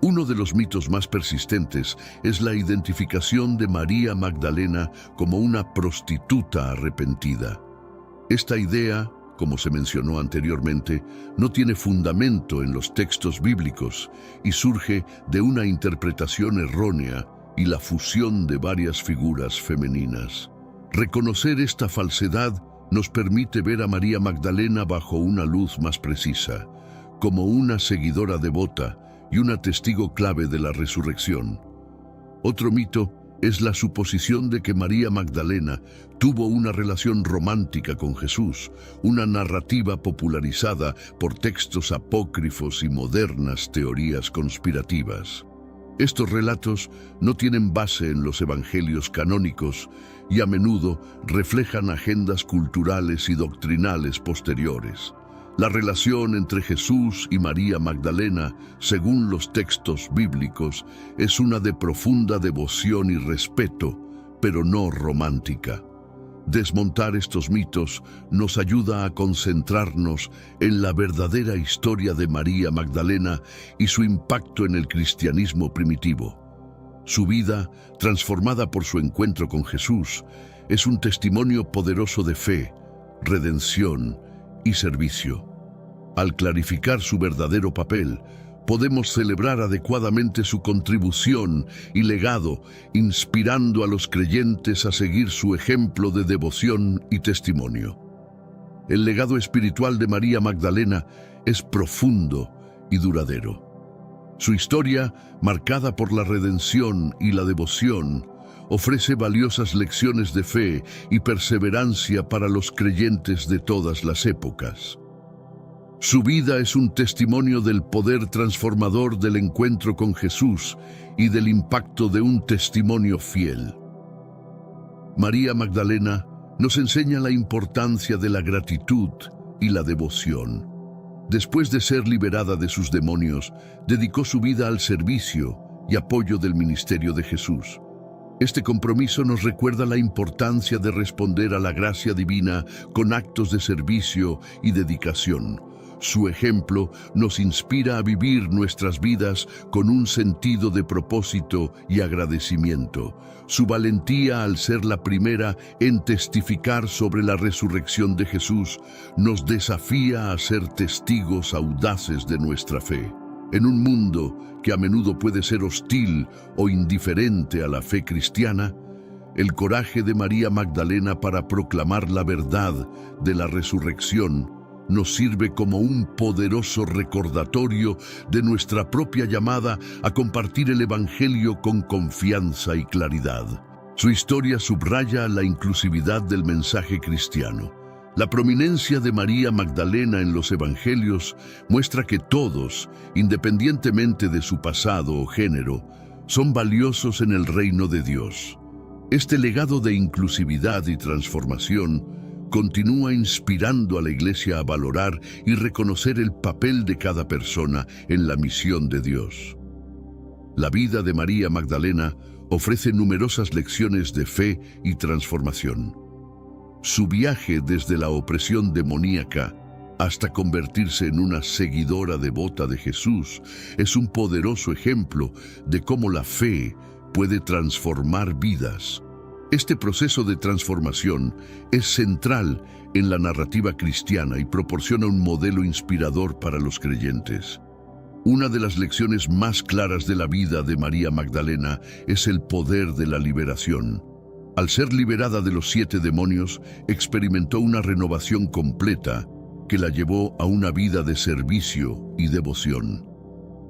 Uno de los mitos más persistentes es la identificación de María Magdalena como una prostituta arrepentida. Esta idea, como se mencionó anteriormente, no tiene fundamento en los textos bíblicos y surge de una interpretación errónea y la fusión de varias figuras femeninas. Reconocer esta falsedad nos permite ver a María Magdalena bajo una luz más precisa, como una seguidora devota y una testigo clave de la resurrección. Otro mito es la suposición de que María Magdalena tuvo una relación romántica con Jesús, una narrativa popularizada por textos apócrifos y modernas teorías conspirativas. Estos relatos no tienen base en los evangelios canónicos y a menudo reflejan agendas culturales y doctrinales posteriores. La relación entre Jesús y María Magdalena, según los textos bíblicos, es una de profunda devoción y respeto, pero no romántica. Desmontar estos mitos nos ayuda a concentrarnos en la verdadera historia de María Magdalena y su impacto en el cristianismo primitivo. Su vida, transformada por su encuentro con Jesús, es un testimonio poderoso de fe, redención y servicio. Al clarificar su verdadero papel, podemos celebrar adecuadamente su contribución y legado, inspirando a los creyentes a seguir su ejemplo de devoción y testimonio. El legado espiritual de María Magdalena es profundo y duradero. Su historia, marcada por la redención y la devoción, ofrece valiosas lecciones de fe y perseverancia para los creyentes de todas las épocas. Su vida es un testimonio del poder transformador del encuentro con Jesús y del impacto de un testimonio fiel. María Magdalena nos enseña la importancia de la gratitud y la devoción. Después de ser liberada de sus demonios, dedicó su vida al servicio y apoyo del ministerio de Jesús. Este compromiso nos recuerda la importancia de responder a la gracia divina con actos de servicio y dedicación. Su ejemplo nos inspira a vivir nuestras vidas con un sentido de propósito y agradecimiento. Su valentía al ser la primera en testificar sobre la resurrección de Jesús nos desafía a ser testigos audaces de nuestra fe. En un mundo que a menudo puede ser hostil o indiferente a la fe cristiana, el coraje de María Magdalena para proclamar la verdad de la resurrección nos sirve como un poderoso recordatorio de nuestra propia llamada a compartir el Evangelio con confianza y claridad. Su historia subraya la inclusividad del mensaje cristiano. La prominencia de María Magdalena en los Evangelios muestra que todos, independientemente de su pasado o género, son valiosos en el reino de Dios. Este legado de inclusividad y transformación continúa inspirando a la Iglesia a valorar y reconocer el papel de cada persona en la misión de Dios. La vida de María Magdalena ofrece numerosas lecciones de fe y transformación. Su viaje desde la opresión demoníaca hasta convertirse en una seguidora devota de Jesús es un poderoso ejemplo de cómo la fe puede transformar vidas. Este proceso de transformación es central en la narrativa cristiana y proporciona un modelo inspirador para los creyentes. Una de las lecciones más claras de la vida de María Magdalena es el poder de la liberación. Al ser liberada de los 7 demonios, experimentó una renovación completa que la llevó a una vida de servicio y devoción.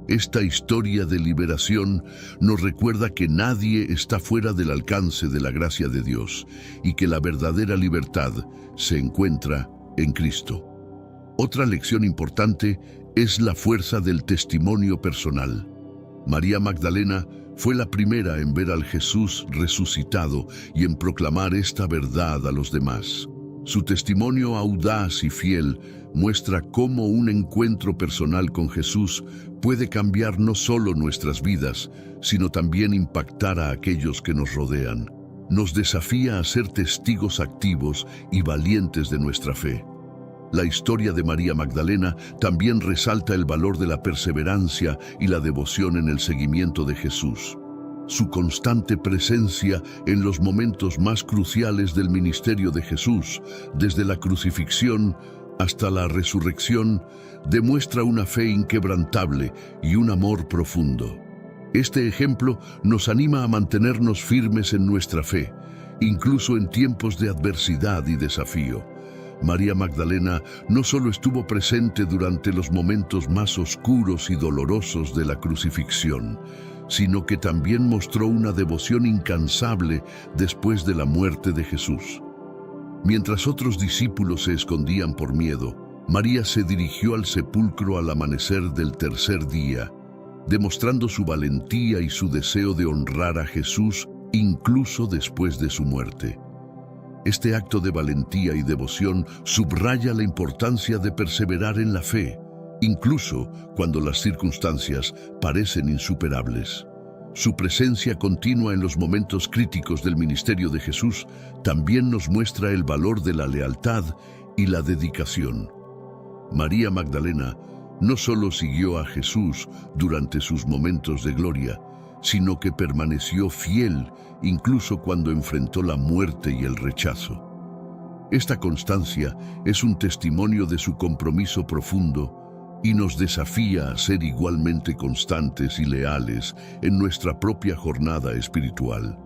Esta historia de liberación nos recuerda que nadie está fuera del alcance de la gracia de Dios y que la verdadera libertad se encuentra en Cristo. Otra lección importante es la fuerza del testimonio personal. María Magdalena fue la primera en ver al Jesús resucitado y en proclamar esta verdad a los demás. Su testimonio audaz y fiel muestra cómo un encuentro personal con Jesús puede cambiar no solo nuestras vidas, sino también impactar a aquellos que nos rodean. Nos desafía a ser testigos activos y valientes de nuestra fe. La historia de María Magdalena también resalta el valor de la perseverancia y la devoción en el seguimiento de Jesús. Su constante presencia en los momentos más cruciales del ministerio de Jesús, desde la crucifixión hasta la resurrección, demuestra una fe inquebrantable y un amor profundo. Este ejemplo nos anima a mantenernos firmes en nuestra fe, incluso en tiempos de adversidad y desafío. María Magdalena no solo estuvo presente durante los momentos más oscuros y dolorosos de la crucifixión, sino que también mostró una devoción incansable después de la muerte de Jesús. Mientras otros discípulos se escondían por miedo, María se dirigió al sepulcro al amanecer del tercer día, demostrando su valentía y su deseo de honrar a Jesús incluso después de su muerte. Este acto de valentía y devoción subraya la importancia de perseverar en la fe, incluso cuando las circunstancias parecen insuperables. Su presencia continua en los momentos críticos del ministerio de Jesús también nos muestra el valor de la lealtad y la dedicación. María Magdalena no solo siguió a Jesús durante sus momentos de gloria, sino que permaneció fiel incluso cuando enfrentó la muerte y el rechazo. Esta constancia es un testimonio de su compromiso profundo y nos desafía a ser igualmente constantes y leales en nuestra propia jornada espiritual.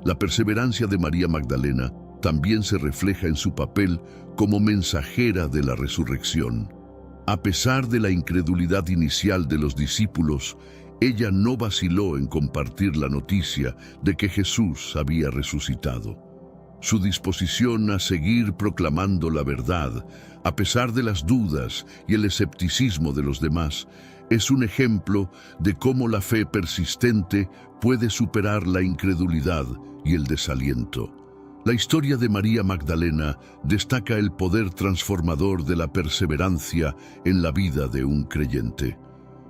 La perseverancia de María Magdalena también se refleja en su papel como mensajera de la resurrección. A pesar de la incredulidad inicial de los discípulos, ella no vaciló en compartir la noticia de que Jesús había resucitado. Su disposición a seguir proclamando la verdad, a pesar de las dudas y el escepticismo de los demás, es un ejemplo de cómo la fe persistente puede superar la incredulidad y el desaliento. La historia de María Magdalena destaca el poder transformador de la perseverancia en la vida de un creyente.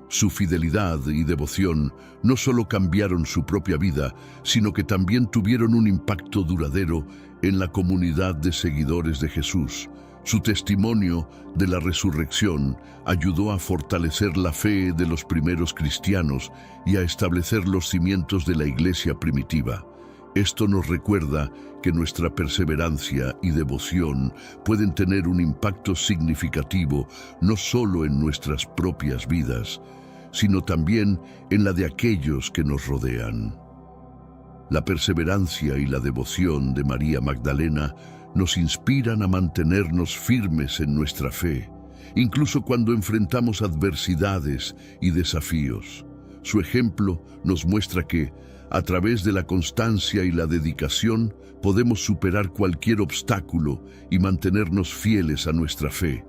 Su fidelidad y devoción no solo cambiaron su propia vida, sino que también tuvieron un impacto duradero en la comunidad de seguidores de Jesús. Su testimonio de la resurrección ayudó a fortalecer la fe de los primeros cristianos y a establecer los cimientos de la iglesia primitiva. Esto nos recuerda que nuestra perseverancia y devoción pueden tener un impacto significativo no solo en nuestras propias vidas, sino también en la de aquellos que nos rodean. La perseverancia y la devoción de María Magdalena nos inspiran a mantenernos firmes en nuestra fe, incluso cuando enfrentamos adversidades y desafíos. Su ejemplo nos muestra que, a través de la constancia y la dedicación, podemos superar cualquier obstáculo y mantenernos fieles a nuestra fe.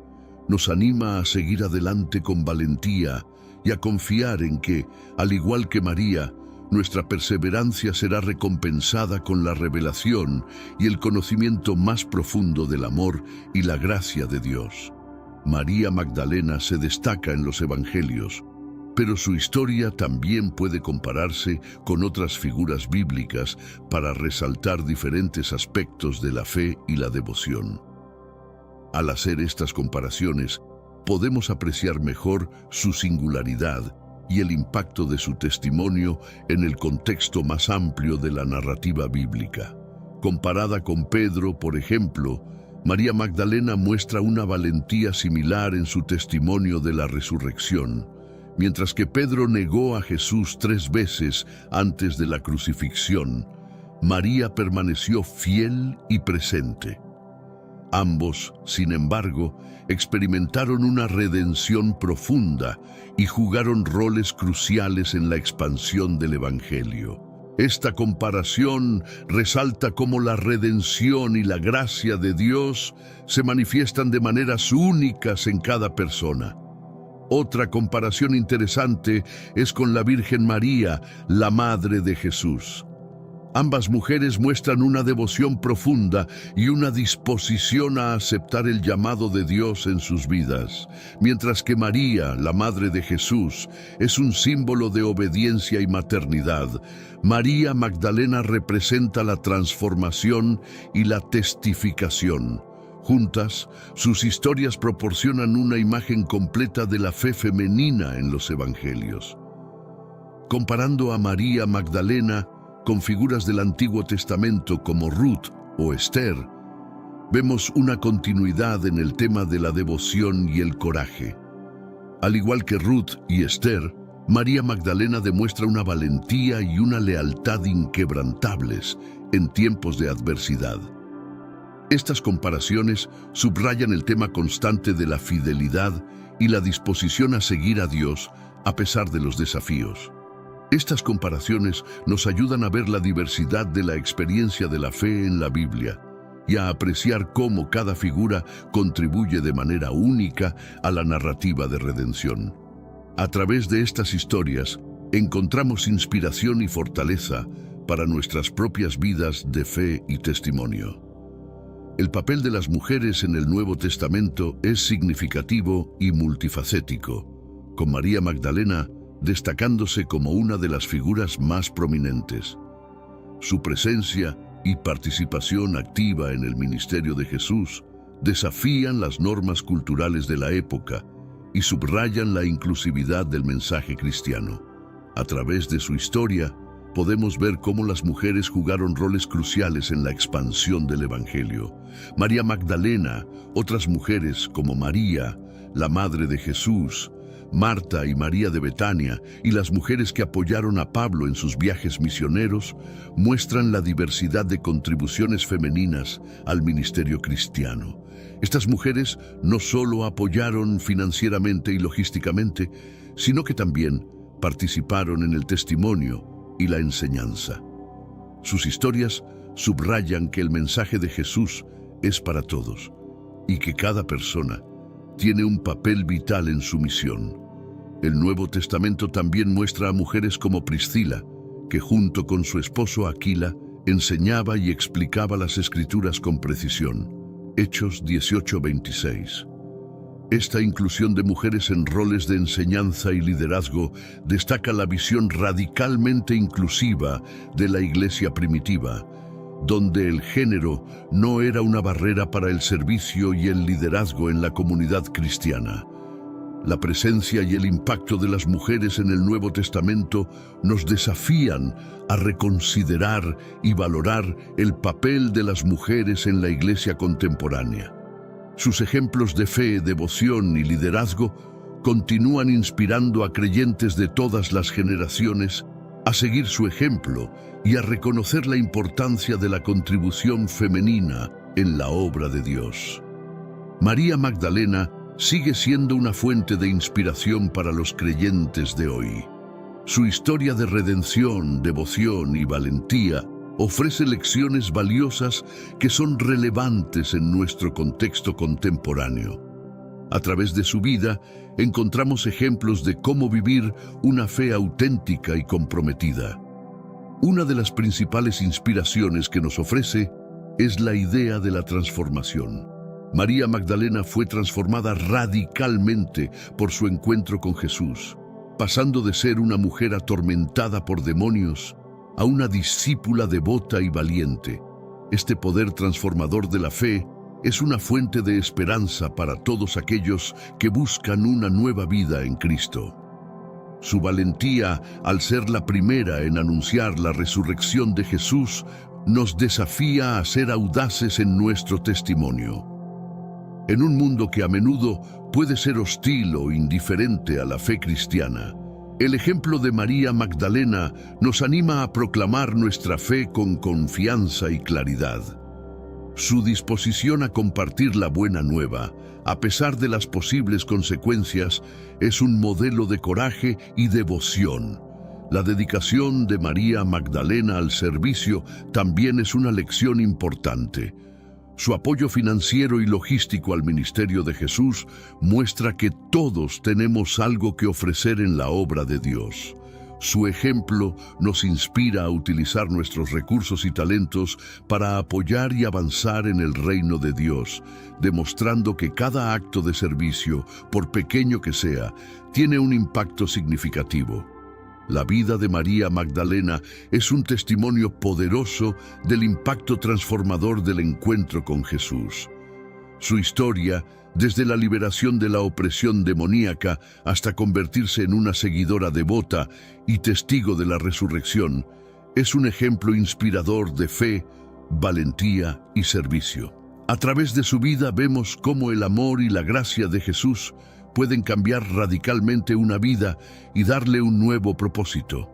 Nos anima a seguir adelante con valentía y a confiar en que, al igual que María, nuestra perseverancia será recompensada con la revelación y el conocimiento más profundo del amor y la gracia de Dios. María Magdalena se destaca en los evangelios, pero su historia también puede compararse con otras figuras bíblicas para resaltar diferentes aspectos de la fe y la devoción. Al hacer estas comparaciones, podemos apreciar mejor su singularidad y el impacto de su testimonio en el contexto más amplio de la narrativa bíblica. Comparada con Pedro, por ejemplo, María Magdalena muestra una valentía similar en su testimonio de la resurrección. Mientras que Pedro negó a Jesús 3 veces antes de la crucifixión, María permaneció fiel y presente. Ambos, sin embargo, experimentaron una redención profunda y jugaron roles cruciales en la expansión del Evangelio. Esta comparación resalta cómo la redención y la gracia de Dios se manifiestan de maneras únicas en cada persona. Otra comparación interesante es con la Virgen María, la Madre de Jesús. Ambas mujeres muestran una devoción profunda y una disposición a aceptar el llamado de Dios en sus vidas, mientras que María, la Madre de Jesús, es un símbolo de obediencia y maternidad. María Magdalena representa la transformación y la testificación. Juntas, sus historias proporcionan una imagen completa de la fe femenina en los evangelios. Comparando a María Magdalena con figuras del Antiguo Testamento como Ruth o Esther, vemos una continuidad en el tema de la devoción y el coraje. Al igual que Ruth y Esther, María Magdalena demuestra una valentía y una lealtad inquebrantables en tiempos de adversidad. Estas comparaciones subrayan el tema constante de la fidelidad y la disposición a seguir a Dios a pesar de los desafíos. Estas comparaciones nos ayudan a ver la diversidad de la experiencia de la fe en la Biblia y a apreciar cómo cada figura contribuye de manera única a la narrativa de redención. A través de estas historias, encontramos inspiración y fortaleza para nuestras propias vidas de fe y testimonio. El papel de las mujeres en el Nuevo Testamento es significativo y multifacético, con María Magdalena destacándose como una de las figuras más prominentes. Su presencia y participación activa en el ministerio de Jesús desafían las normas culturales de la época y subrayan la inclusividad del mensaje cristiano. A través de su historia, podemos ver cómo las mujeres jugaron roles cruciales en la expansión del Evangelio. María Magdalena, otras mujeres como María, la Madre de Jesús, Marta y María de Betania, y las mujeres que apoyaron a Pablo en sus viajes misioneros, muestran la diversidad de contribuciones femeninas al ministerio cristiano. Estas mujeres no solo apoyaron financieramente y logísticamente, sino que también participaron en el testimonio y la enseñanza. Sus historias subrayan que el mensaje de Jesús es para todos y que cada persona tiene un papel vital en su misión. El Nuevo Testamento también muestra a mujeres como Priscila, que junto con su esposo Aquila enseñaba y explicaba las Escrituras con precisión. Hechos 18:26. Esta inclusión de mujeres en roles de enseñanza y liderazgo destaca la visión radicalmente inclusiva de la iglesia primitiva, donde el género no era una barrera para el servicio y el liderazgo en la comunidad cristiana. La presencia y el impacto de las mujeres en el Nuevo Testamento nos desafían a reconsiderar y valorar el papel de las mujeres en la iglesia contemporánea. Sus ejemplos de fe, devoción y liderazgo continúan inspirando a creyentes de todas las generaciones a seguir su ejemplo y a reconocer la importancia de la contribución femenina en la obra de Dios. María Magdalena sigue siendo una fuente de inspiración para los creyentes de hoy. Su historia de redención, devoción y valentía ofrece lecciones valiosas que son relevantes en nuestro contexto contemporáneo. A través de su vida, encontramos ejemplos de cómo vivir una fe auténtica y comprometida. Una de las principales inspiraciones que nos ofrece es la idea de la transformación. María Magdalena fue transformada radicalmente por su encuentro con Jesús, pasando de ser una mujer atormentada por demonios a una discípula devota y valiente. Este poder transformador de la fe es una fuente de esperanza para todos aquellos que buscan una nueva vida en Cristo. Su valentía, al ser la primera en anunciar la resurrección de Jesús, nos desafía a ser audaces en nuestro testimonio. En un mundo que a menudo puede ser hostil o indiferente a la fe cristiana, el ejemplo de María Magdalena nos anima a proclamar nuestra fe con confianza y claridad. Su disposición a compartir la buena nueva, a pesar de las posibles consecuencias, es un modelo de coraje y devoción. La dedicación de María Magdalena al servicio también es una lección importante. Su apoyo financiero y logístico al ministerio de Jesús muestra que todos tenemos algo que ofrecer en la obra de Dios. Su ejemplo nos inspira a utilizar nuestros recursos y talentos para apoyar y avanzar en el reino de Dios, demostrando que cada acto de servicio, por pequeño que sea, tiene un impacto significativo. La vida de María Magdalena es un testimonio poderoso del impacto transformador del encuentro con Jesús. Su historia, desde la liberación de la opresión demoníaca hasta convertirse en una seguidora devota y testigo de la resurrección, es un ejemplo inspirador de fe, valentía y servicio. A través de su vida vemos cómo el amor y la gracia de Jesús pueden cambiar radicalmente una vida y darle un nuevo propósito.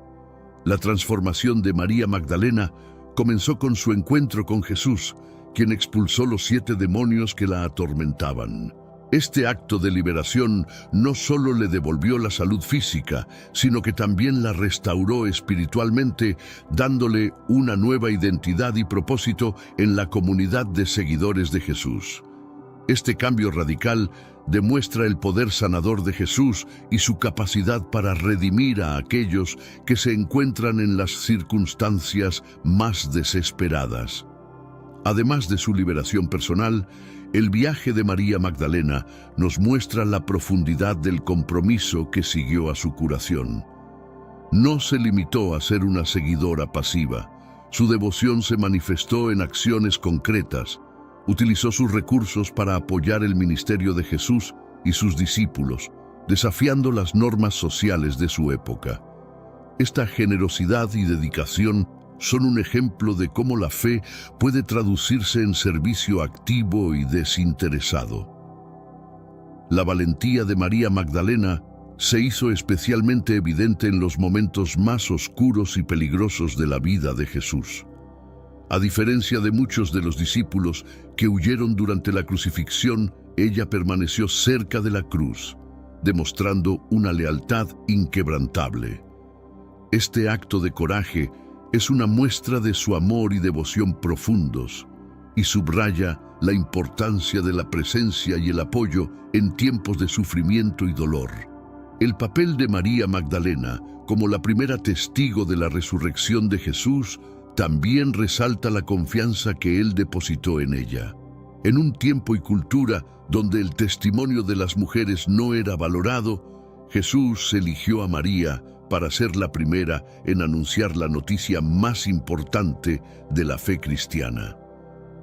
La transformación de María Magdalena comenzó con su encuentro con Jesús, quien expulsó los 7 demonios que la atormentaban. Este acto de liberación no solo le devolvió la salud física, sino que también la restauró espiritualmente, dándole una nueva identidad y propósito en la comunidad de seguidores de Jesús. Este cambio radical demuestra el poder sanador de Jesús y su capacidad para redimir a aquellos que se encuentran en las circunstancias más desesperadas. Además de su liberación personal, el viaje de María Magdalena nos muestra la profundidad del compromiso que siguió a su curación. No se limitó a ser una seguidora pasiva. Su devoción se manifestó en acciones concretas. Utilizó sus recursos para apoyar el ministerio de Jesús y sus discípulos, desafiando las normas sociales de su época. Esta generosidad y dedicación son un ejemplo de cómo la fe puede traducirse en servicio activo y desinteresado. La valentía de María Magdalena se hizo especialmente evidente en los momentos más oscuros y peligrosos de la vida de Jesús. A diferencia de muchos de los discípulos que huyeron durante la crucifixión, ella permaneció cerca de la cruz, demostrando una lealtad inquebrantable. Este acto de coraje es una muestra de su amor y devoción profundos y subraya la importancia de la presencia y el apoyo en tiempos de sufrimiento y dolor. El papel de María Magdalena como la primera testigo de la resurrección de Jesús también resalta la confianza que Él depositó en ella. En un tiempo y cultura donde el testimonio de las mujeres no era valorado, Jesús eligió a María para ser la primera en anunciar la noticia más importante de la fe cristiana.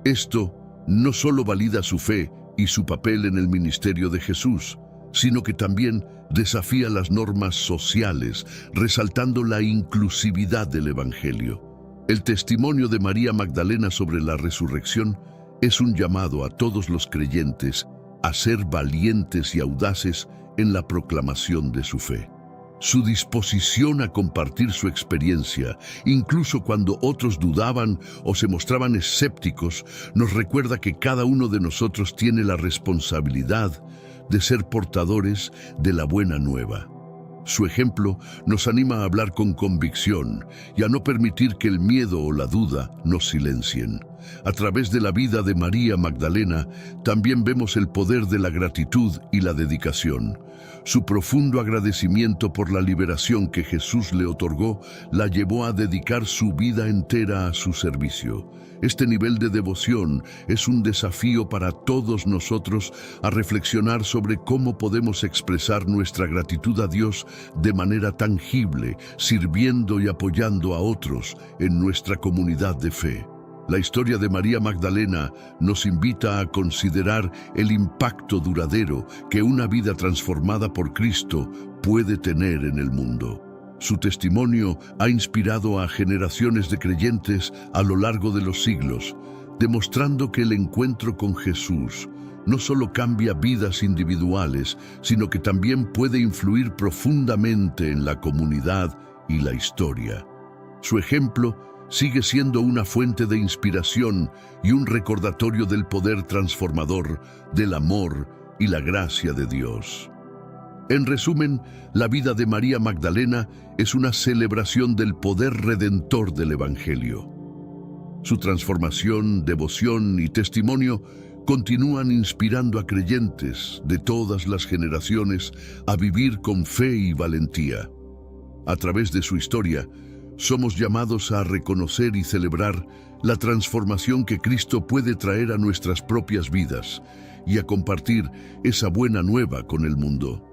Esto no solo valida su fe y su papel en el ministerio de Jesús, sino que también desafía las normas sociales, resaltando la inclusividad del Evangelio. El testimonio de María Magdalena sobre la resurrección es un llamado a todos los creyentes a ser valientes y audaces en la proclamación de su fe. Su disposición a compartir su experiencia, incluso cuando otros dudaban o se mostraban escépticos, nos recuerda que cada uno de nosotros tiene la responsabilidad de ser portadores de la buena nueva. Su ejemplo nos anima a hablar con convicción y a no permitir que el miedo o la duda nos silencien. A través de la vida de María Magdalena, también vemos el poder de la gratitud y la dedicación. Su profundo agradecimiento por la liberación que Jesús le otorgó la llevó a dedicar su vida entera a su servicio. Este nivel de devoción es un desafío para todos nosotros a reflexionar sobre cómo podemos expresar nuestra gratitud a Dios de manera tangible, sirviendo y apoyando a otros en nuestra comunidad de fe. La historia de María Magdalena nos invita a considerar el impacto duradero que una vida transformada por Cristo puede tener en el mundo. Su testimonio ha inspirado a generaciones de creyentes a lo largo de los siglos, demostrando que el encuentro con Jesús no solo cambia vidas individuales, sino que también puede influir profundamente en la comunidad y la historia. Su ejemplo sigue siendo una fuente de inspiración y un recordatorio del poder transformador, del amor y la gracia de Dios. En resumen, la vida de María Magdalena es una celebración del poder redentor del Evangelio. Su transformación, devoción y testimonio continúan inspirando a creyentes de todas las generaciones a vivir con fe y valentía. A través de su historia, somos llamados a reconocer y celebrar la transformación que Cristo puede traer a nuestras propias vidas y a compartir esa buena nueva con el mundo.